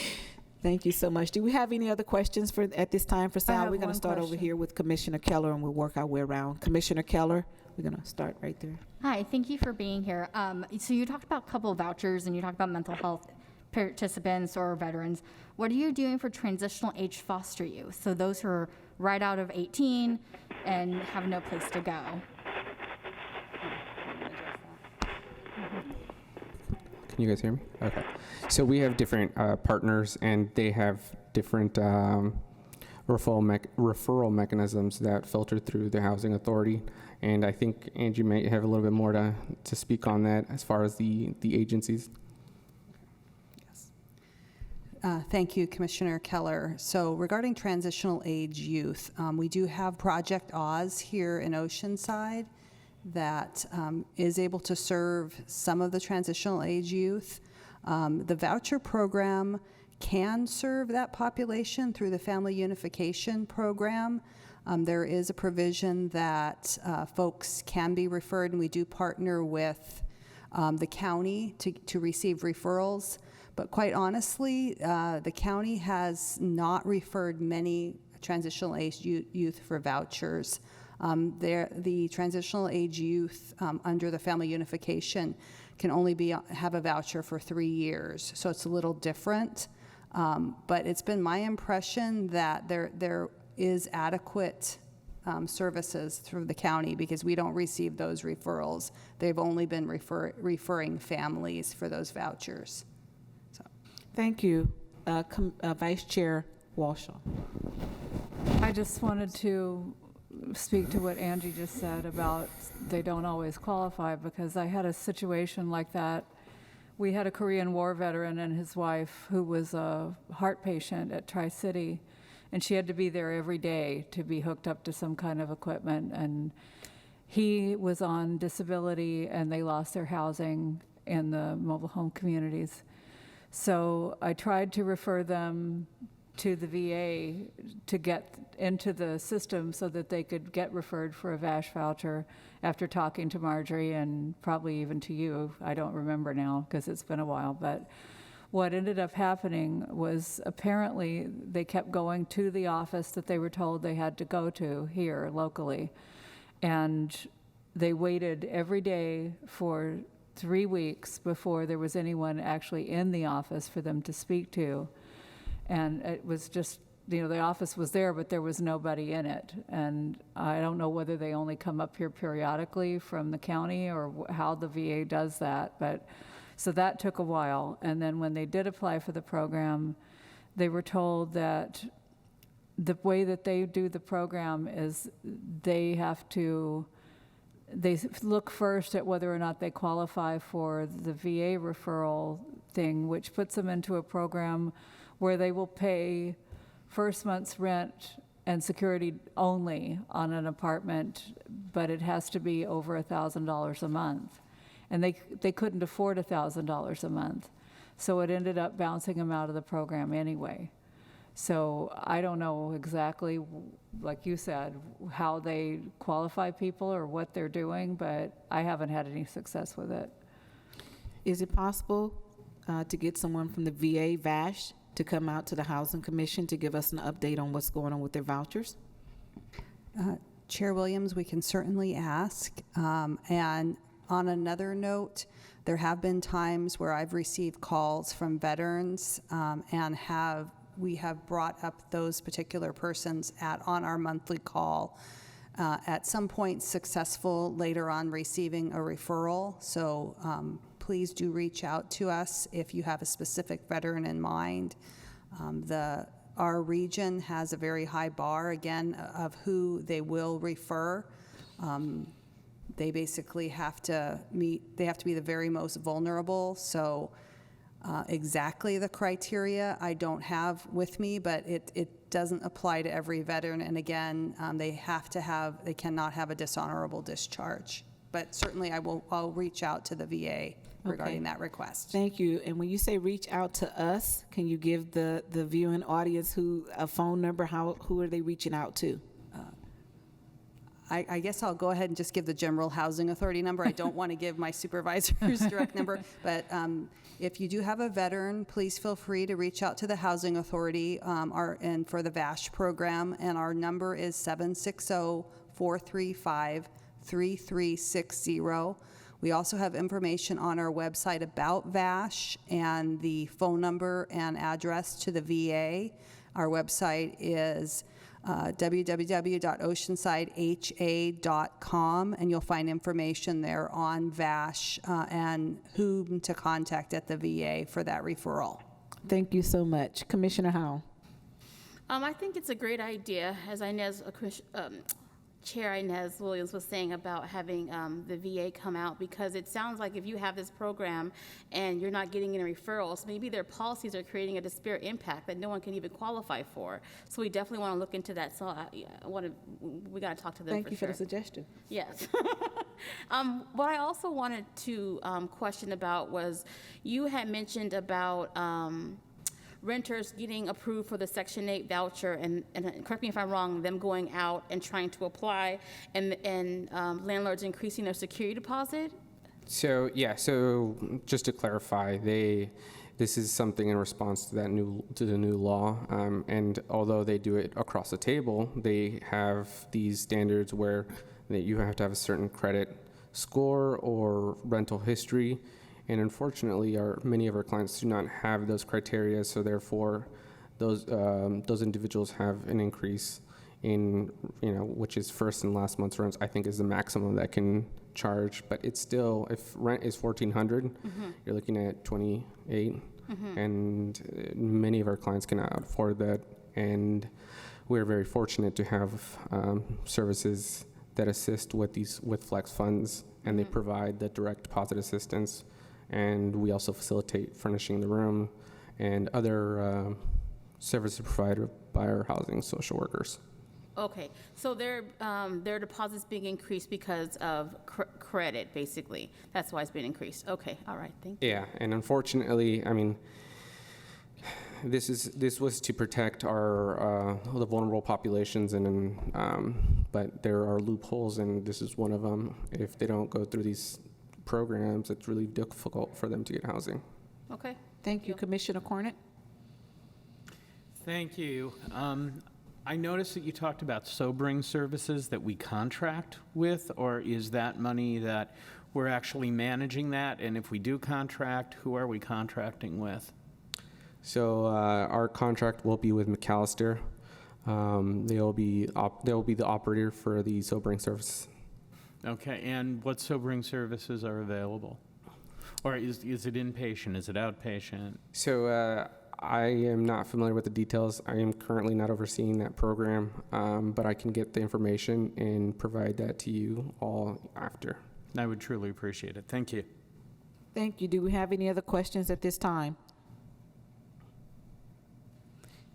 Thank you so much. Do we have any other questions at this time for Sal? We're going to start over here with Commissioner Keller, and we'll work our way around. Commissioner Keller, we're going to start right there. Hi, thank you for being here. So you talked about a couple of vouchers, and you talked about mental health participants or veterans. What are you doing for transitional age foster youth? So those who are right out of 18 and have no place to go. Can you guys hear me? Okay. So we have different partners, and they have different referral mechanisms that filter through the Housing Authority. And I think Angie may have a little bit more to speak on that as far as the agencies. Thank you, Commissioner Keller. So regarding transitional age youth, we do have Project Oz here in Oceanside that is able to serve some of the transitional age youth. The voucher program can serve that population through the Family Unification Program. There is a provision that folks can be referred, and we do partner with the county to receive referrals. But quite honestly, the county has not referred many transitional age youth for vouchers. The transitional age youth under the Family Unification can only have a voucher for 3 years, so it's a little different. But it's been my impression that there is adequate services through the county, because we don't receive those referrals. They've only been referring families for those vouchers. So. Thank you. Vice Chair Walshaw. I just wanted to speak to what Angie just said about they don't always qualify, because I had a situation like that. We had a Korean War veteran and his wife who was a heart patient at Tri-City, and she had to be there every day to be hooked up to some kind of equipment, and he was on disability, and they lost their housing in the mobile home communities. So I tried to refer them to the VA to get into the system so that they could get referred for a VASH voucher after talking to Marjorie and probably even to you. I don't remember now because it's been a while. But what ended up happening was apparently they kept going to the office that they were told they had to go to here locally. And they waited every day for 3 weeks before there was anyone actually in the office for them to speak to. And it was just, the office was there, but there was nobody in it. And I don't know whether they only come up here periodically from the county or how the VA does that. But so that took a while. And then when they did apply for the program, they were told that the way that they do the program is they look first at whether or not they qualify for the VA referral thing, which puts them into a program where they will pay first month's rent and security only on an apartment, but it has to be over $1,000 a month. And they couldn't afford $1,000 a month. So it ended up bouncing them out of the program anyway. So I don't know exactly, like you said, how they qualify people or what they're doing, but I haven't had any success with it. Is it possible to get someone from the VA VASH to come out to the Housing Commission to give us an update on what's going on with their vouchers? Chair Williams, we can certainly ask. And on another note, there have been times where I've received calls from veterans and we have brought up those particular persons on our monthly call at some point successful later on receiving a referral. So please do reach out to us if you have a specific veteran in mind. Our region has a very high bar, again, of who they will refer. They basically have to be the very most vulnerable. So exactly the criteria I don't have with me, but it doesn't apply to every veteran. And again, they cannot have a dishonorable discharge. But certainly I'll reach out to the VA regarding that request. Thank you. And when you say reach out to us, can you give the viewing audience a phone number? Who are they reaching out to? I guess I'll go ahead and just give the General Housing Authority number. I don't want to give my supervisor's direct number, but if you do have a veteran, please feel free to reach out to the Housing Authority and for the VASH program, and our number is 760-435-3360. We also have information on our website about VASH and the phone number and address to the VA. Our website is www.oceansideha.com, and you'll find information there on VASH and whom to contact at the VA for that referral. Thank you so much. Commissioner Howell. I think it's a great idea, as Chair Inez Williams was saying about having the VA come out, because it sounds like if you have this program and you're not getting any referrals, maybe their policies are creating a disparate impact that no one can even qualify for. So we definitely want to look into that. So we got to talk to them. Thank you for the suggestion. Yes. What I also wanted to question about was, you had mentioned about renters getting approved for the Section 8 voucher, and correct me if I'm wrong, them going out and trying to apply, and landlords increasing their security deposit? So just to clarify, this is something in response to the new law, and although they do it across the table, they have these standards where you have to have a certain credit score or rental history. And unfortunately, many of our clients do not have those criteria, so therefore, those individuals have an increase in, which is first and last month's rents. I think is the maximum that can charge, but it's still, if rent is $1,400, you're looking at $2,800, and many of our clients cannot afford that. And we're very fortunate to have services that assist with flex funds, and they provide the direct deposit assistance. And we also facilitate furnishing the room and other services provided by our housing social workers. Okay, so their deposits being increased because of credit, basically. That's why it's been increased. Okay, all right, thank you. Yeah, and unfortunately, I mean, this was to protect the vulnerable populations, but there are loopholes, and this is one of them. If they don't go through these programs, it's really difficult for them to get housing. Okay. Thank you. Commissioner Cornett. Thank you. I noticed that you talked about sobering services that we contract with, or is that money that we're actually managing that? And if we do contract, who are we contracting with? So our contract will be with McAllister. They'll be the operator for the sobering service. Okay, and what sobering services are available? Or is it inpatient? Is it outpatient? So I am not familiar with the details. I am currently not overseeing that program, but I can get the information and provide that to you all after. I would truly appreciate it. Thank you. Thank you. Do we have any other questions at this time?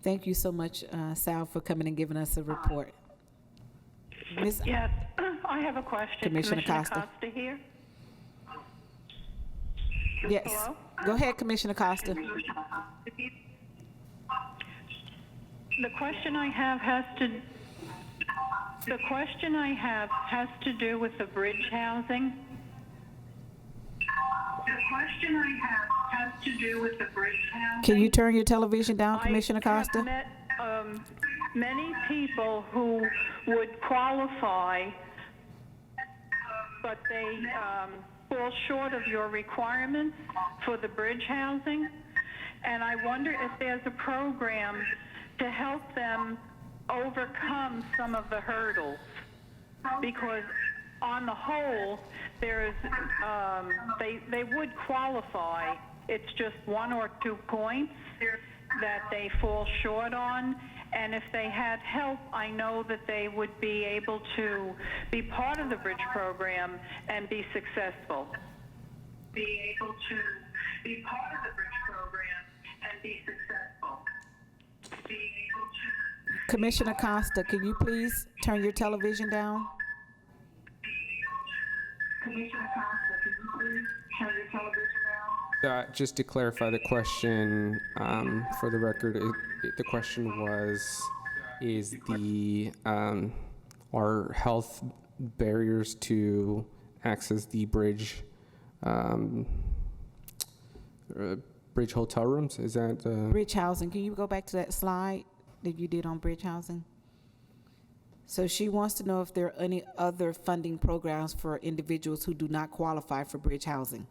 Thank you so much, Sal, for coming and giving us a report. Yes, I have a question. Commissioner Costa here? Yes. Hello? Go ahead, Commissioner Costa. The question I have has to do with the bridge housing. Can you turn your television down, Commissioner Costa? I have met many people who would qualify, but they fall short of your requirements for the bridge housing. And I wonder if there's a program to help them overcome some of the hurdles. because on the whole, there's, they would qualify. It's just 1 or 2 points that they fall short on. And if they had help, I know that they would be able to be part of the bridge program and be successful. Be able to be part of the bridge program and be successful. Be able to. Commissioner Costa, can you please turn your television down? Commissioner Costa, can you please turn your television down? Just to clarify the question, for the record, the question was, is the are health barriers to access the bridge bridge hotel rooms? Is that Bridge housing, can you go back to that slide that you did on bridge housing? So she wants to know if there are any other funding programs for individuals who do not qualify for bridge housing.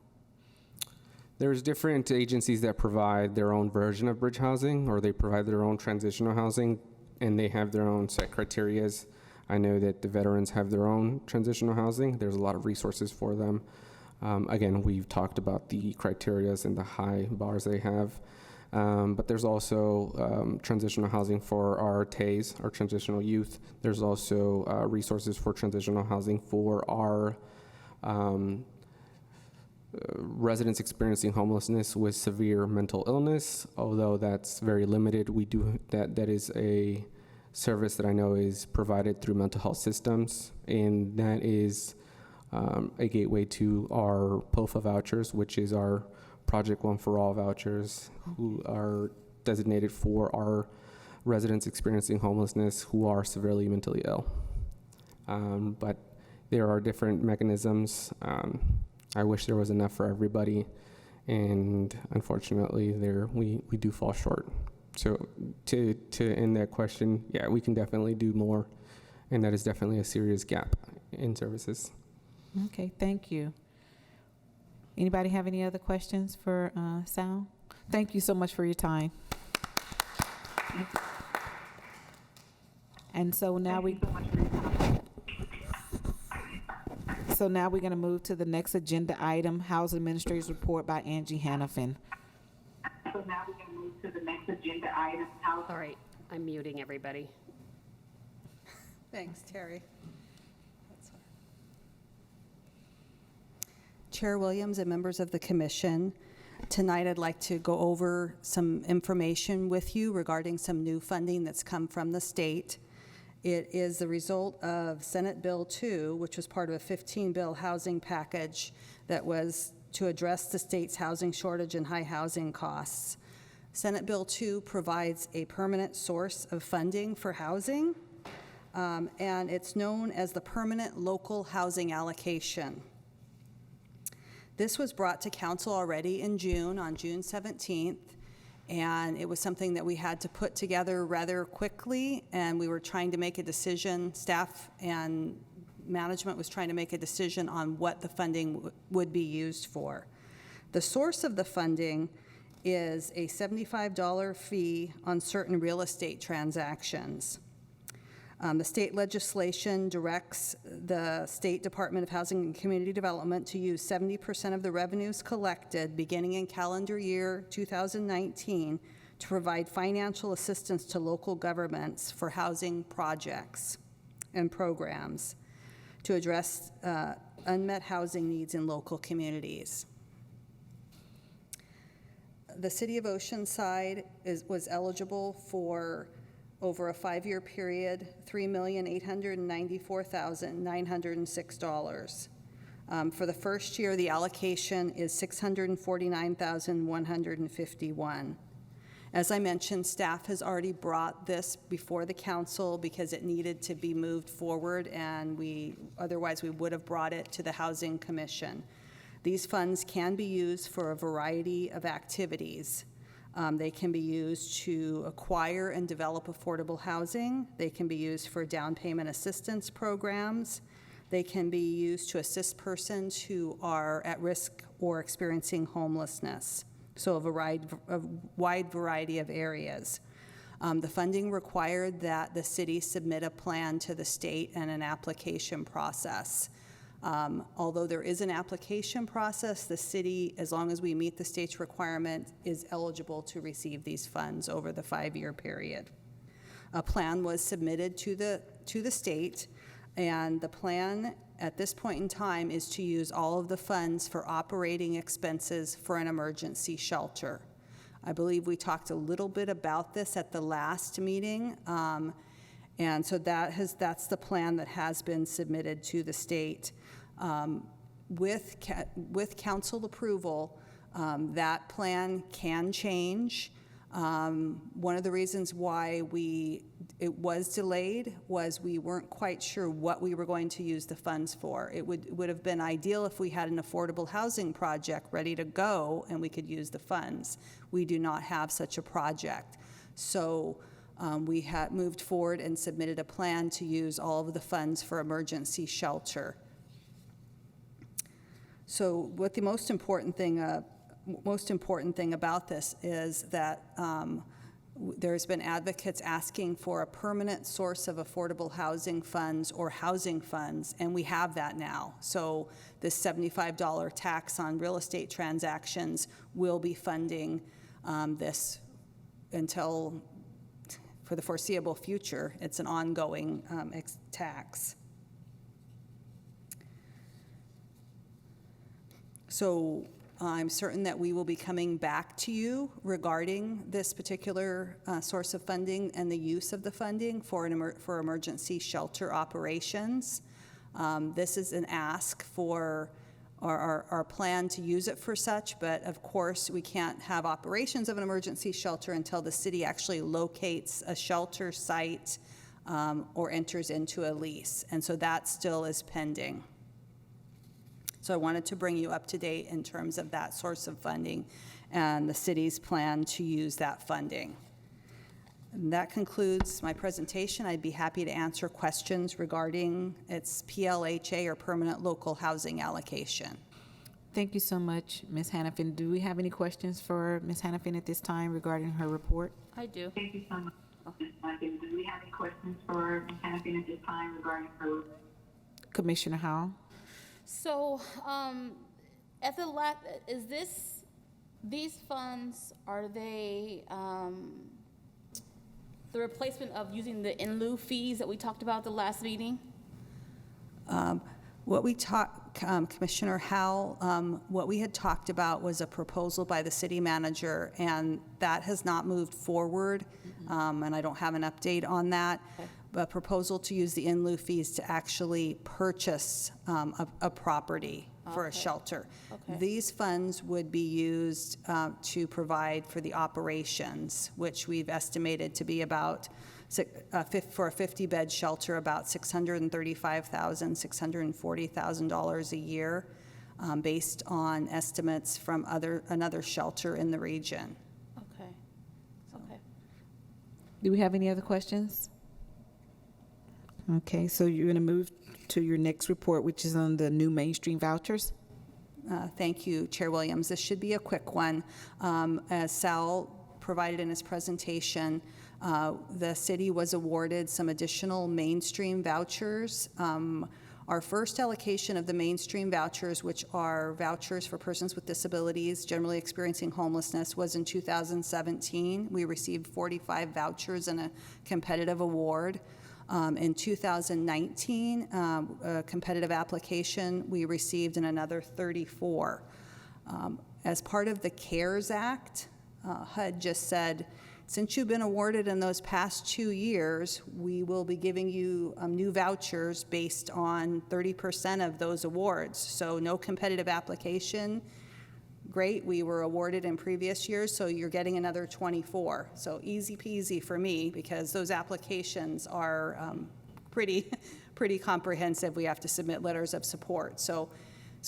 There's different agencies that provide their own version of bridge housing, or they provide their own transitional housing, and they have their own set criterias. I know that the veterans have their own transitional housing. There's a lot of resources for them. Again, we've talked about the criterias and the high bars they have. But there's also transitional housing for our TAs, our transitional youth. There's also resources for transitional housing for our residents experiencing homelessness with severe mental illness, although that's very limited. We do that is a service that I know is provided through mental health systems, and that is a gateway to our POFA vouchers, which is our Project One for All vouchers, who are designated for our residents experiencing homelessness who are severely mentally ill. But there are different mechanisms. I wish there was enough for everybody, and unfortunately, we do fall short. So to end that question, yeah, we can definitely do more, and that is definitely a serious gap in services. Okay, thank you. Anybody have any other questions for Sal? Thank you so much for your time. And so now we're going to move to the next agenda item, Housing Administrator's Report by Angie Hannafin. So now we're going to move to the next agenda item. All right, I'm muting everybody. Thanks, Terry. Chair Williams and members of the commission, tonight I'd like to go over some information with you regarding some new funding that's come from the state. It is the result of Senate Bill 2, which was part of a 15-bill housing package that was to address the state's housing shortage and high housing costs. Senate Bill 2 provides a permanent source of funding for housing, and it's known as the Permanent Local Housing Allocation. This was brought to council already in June, on June 17th, and it was something that we had to put together rather quickly, and we were trying to make a decision, staff and management was trying to make a decision on what the funding would be used for. The source of the funding is a $75 fee on certain real estate transactions. The state legislation directs the State Department of Housing and Community Development to use 70% of the revenues collected beginning in calendar year 2019 to provide financial assistance to local governments for housing projects and programs to address unmet housing needs in local communities. The city of Oceanside was eligible for, over a 5-year period, $3,894,906. For the first year, the allocation is $649,151. As I mentioned, staff has already brought this before the council because it needed to be moved forward, and otherwise we would have brought it to the Housing Commission. These funds can be used for a variety of activities. They can be used to acquire and develop affordable housing. They can be used for down payment assistance programs. They can be used to assist persons who are at risk or experiencing homelessness. So a wide variety of areas. The funding required that the city submit a plan to the state and an application process. Although there is an application process, the city, as long as we meet the state's requirement, is eligible to receive these funds over the 5-year period. A plan was submitted to the state, and the plan at this point in time is to use all of the funds for operating expenses for an emergency shelter. I believe we talked a little bit about this at the last meeting, and so that's the plan that has been submitted to the state. With council approval, that plan can change. One of the reasons why it was delayed was we weren't quite sure what we were going to use the funds for. It would have been ideal if we had an affordable housing project ready to go and we could use the funds. We do not have such a project. So we had moved forward and submitted a plan to use all of the funds for emergency shelter. So what the most important thing about this is that there's been advocates asking for a permanent source of affordable housing funds or housing funds, and we have that now. So this $75 tax on real estate transactions will be funding this until, for the foreseeable future, it's an ongoing tax. So I'm certain that we will be coming back to you regarding this particular source of funding and the use of the funding for emergency shelter operations. This is an ask for our plan to use it for such, but of course we can't have operations of an emergency shelter until the city actually locates a shelter site or enters into a lease, and so that still is pending. So I wanted to bring you up to date in terms of that source of funding and the city's plan to use that funding. And that concludes my presentation. I'd be happy to answer questions regarding its PLHA or permanent local housing allocation. Thank you so much, Ms. Hannafin. Do we have any questions for Ms. Hannafin at this time regarding her report? I do. Thank you so much, Ms. Hannafin. Do we have any questions for Ms. Hannafin at this time regarding her report? Commissioner Howell? So, at the these funds, are they the replacement of using the in lieu fees that we talked about at the last meeting? What we talked, Commissioner Howell, what we had talked about was a proposal by the city manager, and that has not moved forward, and I don't have an update on that. Okay. A proposal to use the in lieu fees to actually purchase a property for a shelter. Okay. These funds would be used to provide for the operations, which we've estimated to be about, for a 50-bed shelter, about $635,000, $640,000 a year, based on estimates from another shelter in the region. Okay. Okay. Do we have any other questions? Okay, so you're going to move to your next report, which is on the new mainstream vouchers. Thank you, Chair Williams. This should be a quick one. As Sal provided in his presentation, the city was awarded some additional mainstream vouchers. Our first allocation of the mainstream vouchers, which are vouchers for persons with disabilities generally experiencing homelessness, was in 2017. We received 45 vouchers in a competitive award. In 2019, a competitive application, we received in another 34. As part of the CARES Act, HUD just said, since you've been awarded in those past 2 years, we will be giving you new vouchers based on 30% of those awards. So no competitive application. Great, we were awarded in previous years, so you're getting another 24. So easy peasy for me, because those applications are pretty comprehensive. We have to submit letters of support. So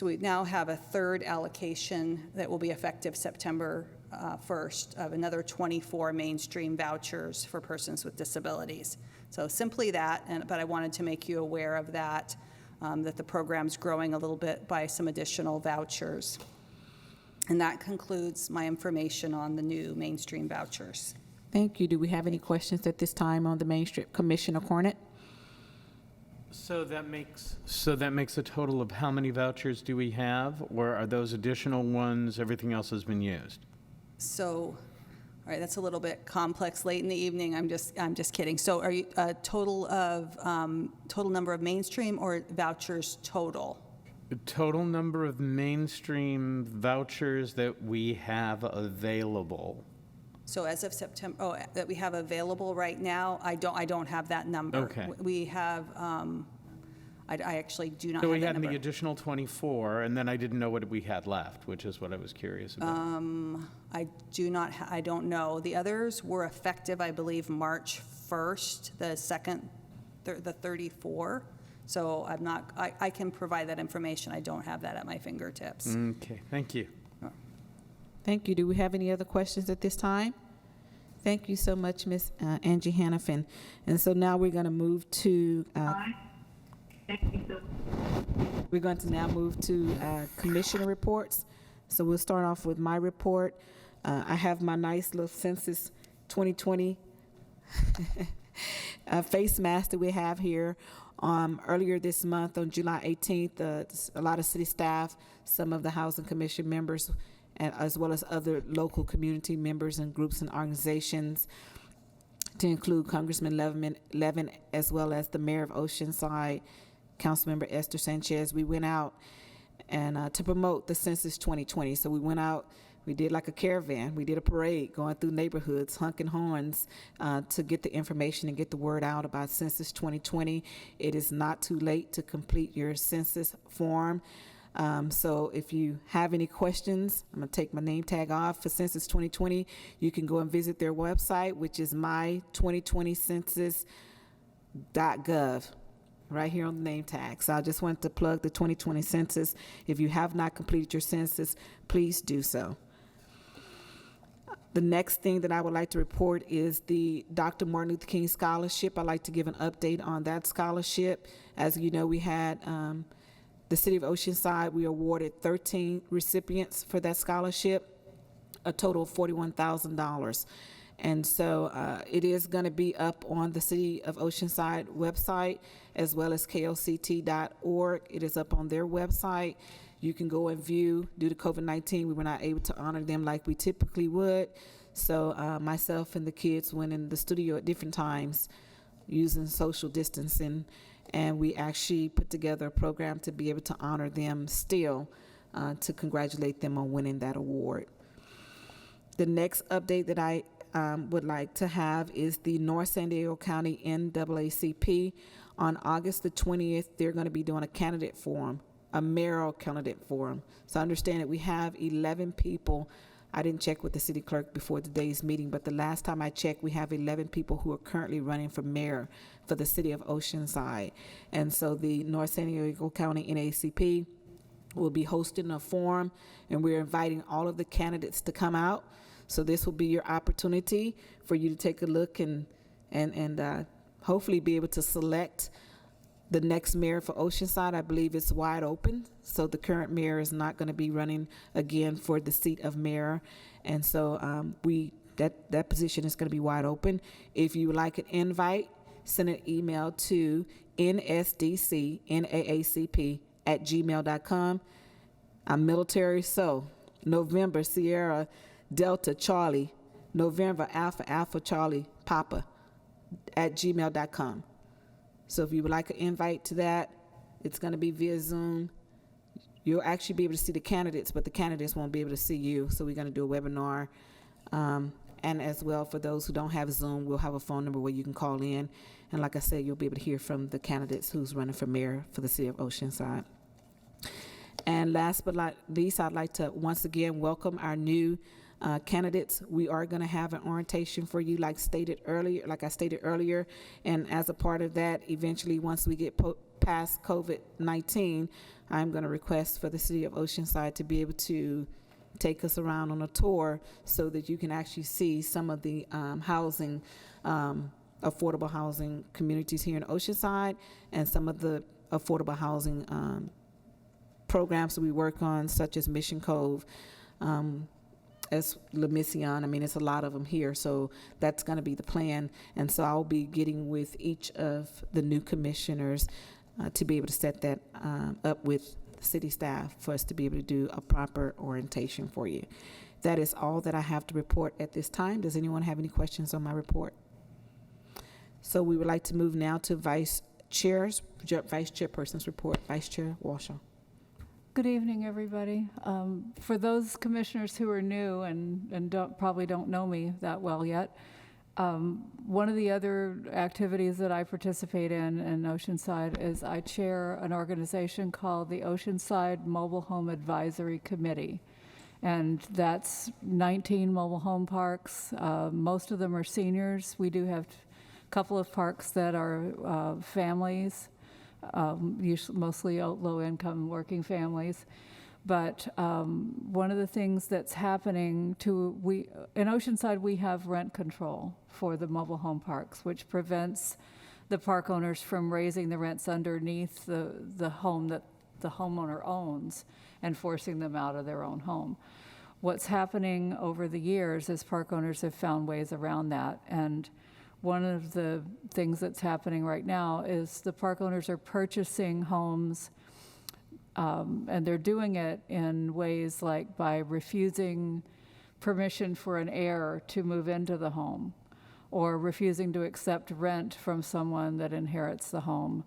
we now have a third allocation that will be effective September 1st of another 24 mainstream vouchers for persons with disabilities. So simply that, but I wanted to make you aware of that, that the program's growing a little bit by some additional vouchers. And that concludes my information on the new mainstream vouchers. Thank you. Do we have any questions at this time on the Main Street? Commissioner Cornett? So that makes a total of how many vouchers do we have? Or are those additional ones, everything else has been used? So, all right, that's a little bit complex late in the evening. I'm just kidding. So are you a total number of mainstream or vouchers total? The total number of mainstream vouchers that we have available. So as of September, that we have available right now, I don't have that number. Okay. We have, I actually do not So have we that had number. the additional 24, and then I didn't know what we had left, which is what I was curious about. I don't know. The others were effective, I believe, March 1st, the 34. So I can provide that information. I don't have that at my fingertips. Okay, thank you. Thank you. Do we have any other questions at this time? Thank you so much, Ms. Angie Hannafin. And so now we're going to move to we're going to now move to commissioner reports. So we'll start off with my report. I have my nice little Census 2020 face mask that we have here. Earlier this month, on July 18th, a lot of city staff, some of the Housing Commission members, as well as other local community members and groups and organizations, to include Congressman Levin, as well as the mayor of Oceanside, Councilmember Esther Sanchez. We went out and to promote the Census 2020. So we went out, we did like a caravan, we did a parade going through neighborhoods, honking horns to get the information and get the word out about Census 2020. It is not too late to complete your census form. So if you have any questions, I'm going to take my name tag off for Census 2020. You can go and visit their website, which is my2020census.gov, right here on the name tag. So I just want to plug the 2020 census. If you have not completed your census, please do so. The next thing that I would like to report is the Dr. Martin Luther King Scholarship. I'd like to give an update on that scholarship. As you know, we had the City of Oceanside, we awarded 13 recipients for that scholarship, a total of $41,000. And so it is going to be up on the City of Oceanside website, as well as KOCT.org. It is up on their website. You can go and view. Due to COVID-19, we were not able to honor them like we typically would. So myself and the kids went in the studio at different times using social distancing, and we actually put together a program to be able to honor them still, to congratulate them on winning that award. The next update that I would like to have is the North San Diego County NAACP. On August the 20th, they're going to be doing a candidate forum, a mayoral candidate forum. So I understand that we have 11 people. I didn't check with the city clerk before today's meeting, but the last time I checked, we have 11 people who are currently running for mayor for the city of Oceanside. And so the North San Diego County NAACP will be hosting a forum, and we're inviting all of the candidates to come out. So this will be your opportunity for you to take a look and hopefully be able to select the next mayor for Oceanside. I believe it's wide open. So the current mayor is not going to be running again for the seat of mayor. And so that position is going to be wide open. If you would like an invite, send an email to nsdcnaacp@gmail.com. I'm military, so November, Sierra, Delta, Charlie, November, Alpha, Alpha, Charlie, Papa, @gmail.com. So if you would like an invite to that, it's going to be via Zoom. You'll actually be able to see the candidates, but the candidates won't be able to see you. So we're going to do a webinar. And as well, for those who don't have Zoom, we'll have a phone number where you can call in. And like I said, you'll be able to hear from the candidates who's running for mayor for the city of Oceanside. And last but not least, I'd like to once again welcome our new candidates. We are going to have an orientation for you, like I stated earlier. And as a part of that, eventually, once we get past COVID-19, I'm going to request for the city of Oceanside to be able to take us around on a tour so that you can actually see some of the housing, affordable housing communities here in Oceanside, and some of the affordable housing programs that we work on, such as Mission Cove, as La Mission. I mean, it's a lot of them here, so that's going to be the plan. And so I'll be getting with each of the new commissioners to be able to set that up with city staff for us to be able to do a proper orientation for you. That is all that I have to report at this time. Does anyone have any questions on my report? So we would like to move now to vice chairperson's report. Vice Chair Walshaw. Good evening, everybody. For those commissioners who are new and probably don't know me that well yet, one of the other activities that I participate in Oceanside is I chair an organization called the Oceanside Mobile Home Advisory Committee. And that's 19 mobile home parks. Most of them are seniors. We do have a couple of parks that are families, usually mostly low-income working families. But one of the things that's happening in Oceanside, we have rent control for the mobile home parks, which prevents the park owners from raising the rents underneath the home that the homeowner owns and forcing them out of their own home. What's happening over the years is park owners have found ways around that. And one of the things that's happening right now is the park owners are purchasing homes, and they're doing it in ways like by refusing permission for an heir to move into the home, or refusing to accept rent from someone that inherits the home.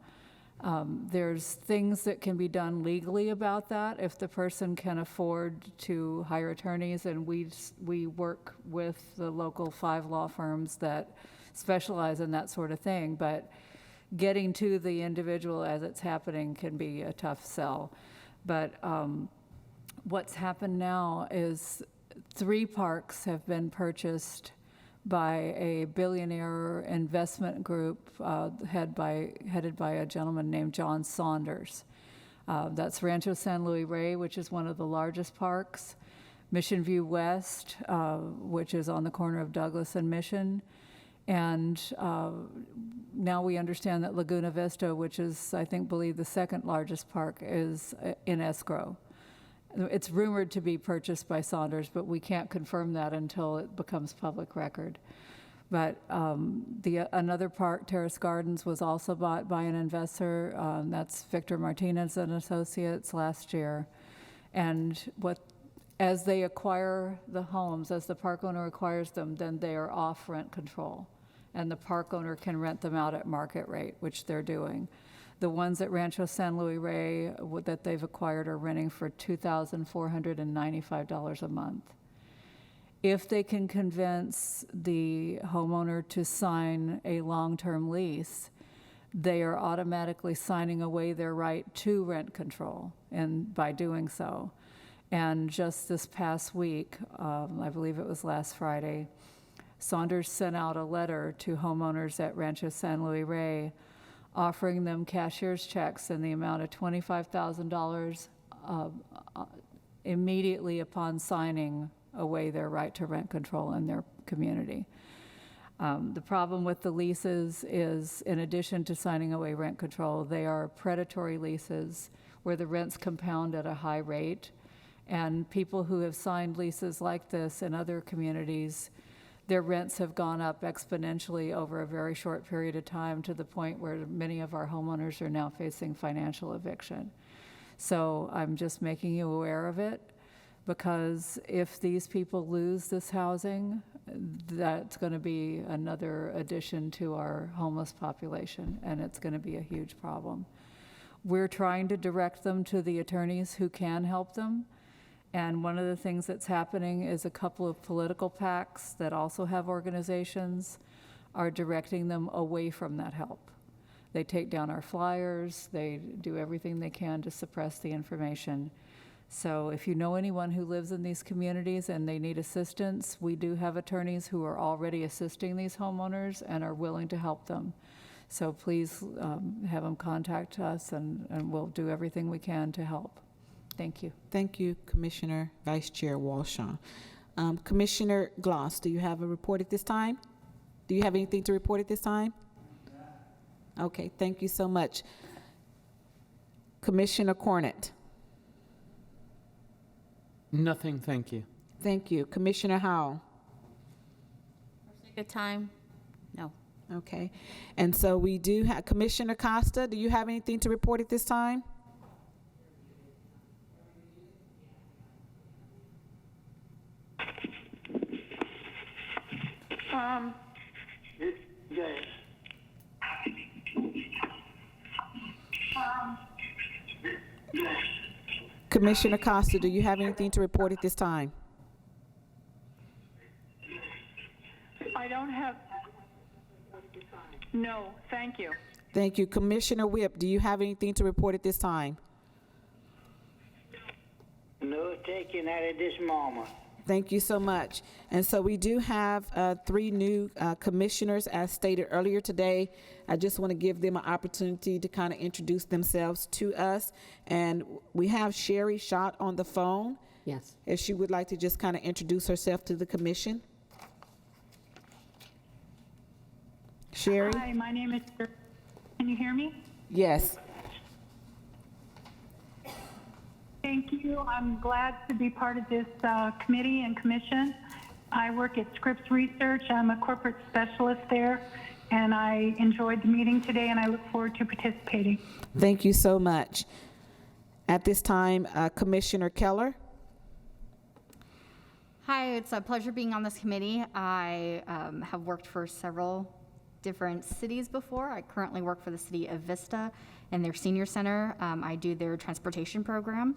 There's things that can be done legally about that if the person can afford to hire attorneys, and we work with the local 5 law firms that specialize in that sort of thing, but getting to the individual as it's happening can be a tough sell. But what's happened now is 3 parks have been purchased by a billionaire investment group headed by a gentleman named John Saunders. That's Rancho San Luis Rey, which is one of the largest parks, Mission View West, which is on the corner of Douglas and Mission, and now we understand that Laguna Vista, which is, believe the 2nd largest park, is in escrow. It's rumored to be purchased by Saunders, but we can't confirm that until it becomes public record. But another park, Terrace Gardens, was also bought by an investor. That's Victor Martinez and Associates last year. And as they acquire the homes, as the park owner acquires them, then they are off rent control. And the park owner can rent them out at market rate, which they're doing. The ones at Rancho San Luis Rey that they've acquired are renting for $2,495 a month. If they can convince the homeowner to sign a long-term lease, they are automatically signing away their right to rent control, and by doing so. And just this past week, I believe it was last Friday, Saunders sent out a letter to homeowners at Rancho San Luis Rey offering them cashier's checks in the amount of $25,000 immediately upon signing away their right to rent control in their community. The problem with the leases is, in addition to signing away rent control, they are predatory leases where the rents compound at a high rate. And people who have signed leases like this in other communities, their rents have gone up exponentially over a very short period of time, to the point where many of our homeowners are now facing financial eviction. So I'm just making you aware of it, because if these people lose this housing, that's going to be another addition to our homeless population, and it's going to be a huge problem. We're trying to direct them to the attorneys who can help them. And one of the things that's happening is a couple of political PACs that also have organizations are directing them away from that help. They take down our flyers, they do everything they can to suppress the information. So if you know anyone who lives in these communities and they need assistance, we do have attorneys who are already assisting these homeowners and are willing to help them. So please have them contact us, and we'll do everything we can to help. Thank you. Thank you, Commissioner Vice Chair Walshaw. Commissioner Gloss, do you have a report at this time? Do you have anything to report at this time? Okay, thank you so much. Commissioner Cornett. Nothing, thank you. Thank you. Commissioner Howell? Good time? No. Okay. And so we do have Commissioner Costa. Do you have anything to report at this time? Yes. Commissioner Costa, do you have anything to report at this time? I don't have, no, thank you. Thank you. Commissioner Whip, do you have anything to report at this time? No taking that at this moment. Thank you so much. And so we do have 3 new commissioners, as stated earlier today. I just want to give them an opportunity to kind of introduce themselves to us. And we have Sherry Schott on the phone. Yes. If she would like to just kind of introduce herself to the commission. Sherry? Hi, my name is, can you hear me? Yes. Thank you. I'm glad to be part of this committee and commission. I work at Scripps Research. I'm a corporate specialist there, and I enjoyed the meeting today, and I look forward to participating. Thank you so much. At this time, Commissioner Keller. Hi, it's a pleasure being on this committee. I have worked for several different cities before. I currently work for the city of Vista and their senior center. I do their transportation program.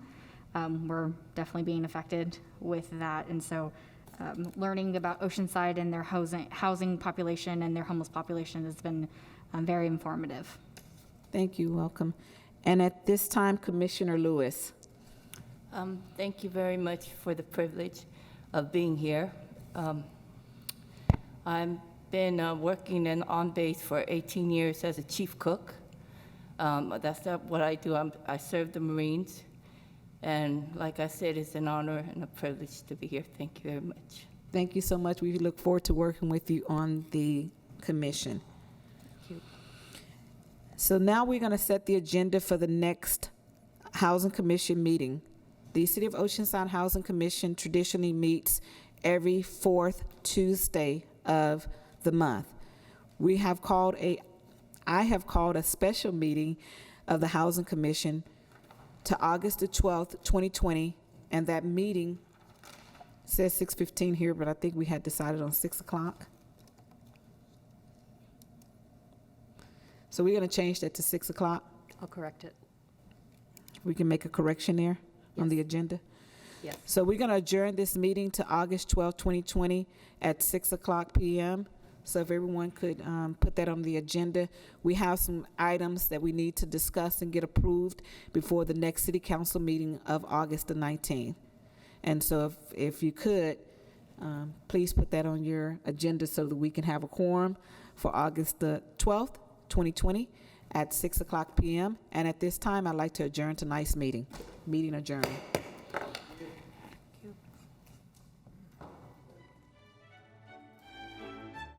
We're definitely being affected with that. And so learning about Oceanside and their housing population and their homeless population has been very informative. Thank you. Welcome. And at this time, Commissioner Lewis. Thank you very much for the privilege of being here. I've been working on base for 18 years as a chief cook. That's not what I do. I serve the Marines. And like I said, it's an honor and a privilege to be here. Thank you very much. Thank you so much. We look forward to working with you on the commission. Thank you. So now we're going to set the agenda for the next Housing Commission meeting. The City of Oceanside Housing Commission traditionally meets every 4th Tuesday of the month. I have called a special meeting of the Housing Commission to August the 12th, 2020, and that meeting says 6:15 here, but I think we had decided on 6 o'clock. So we're going to change that to 6 o'clock. I'll correct it. We can make a correction there on the agenda. Yes. So we're going to adjourn this meeting to August 12th, 2020 at 6 o'clock p.m. So if everyone could put that on the agenda. We have some items that we need to discuss and get approved before the next city council meeting of August the 19th. And so if you could, please put that on your agenda so that we can have a quorum for August the 12th, 2020 at 6 o'clock p.m. And at this time, I'd like to adjourn tonight's meeting. Meeting adjourned.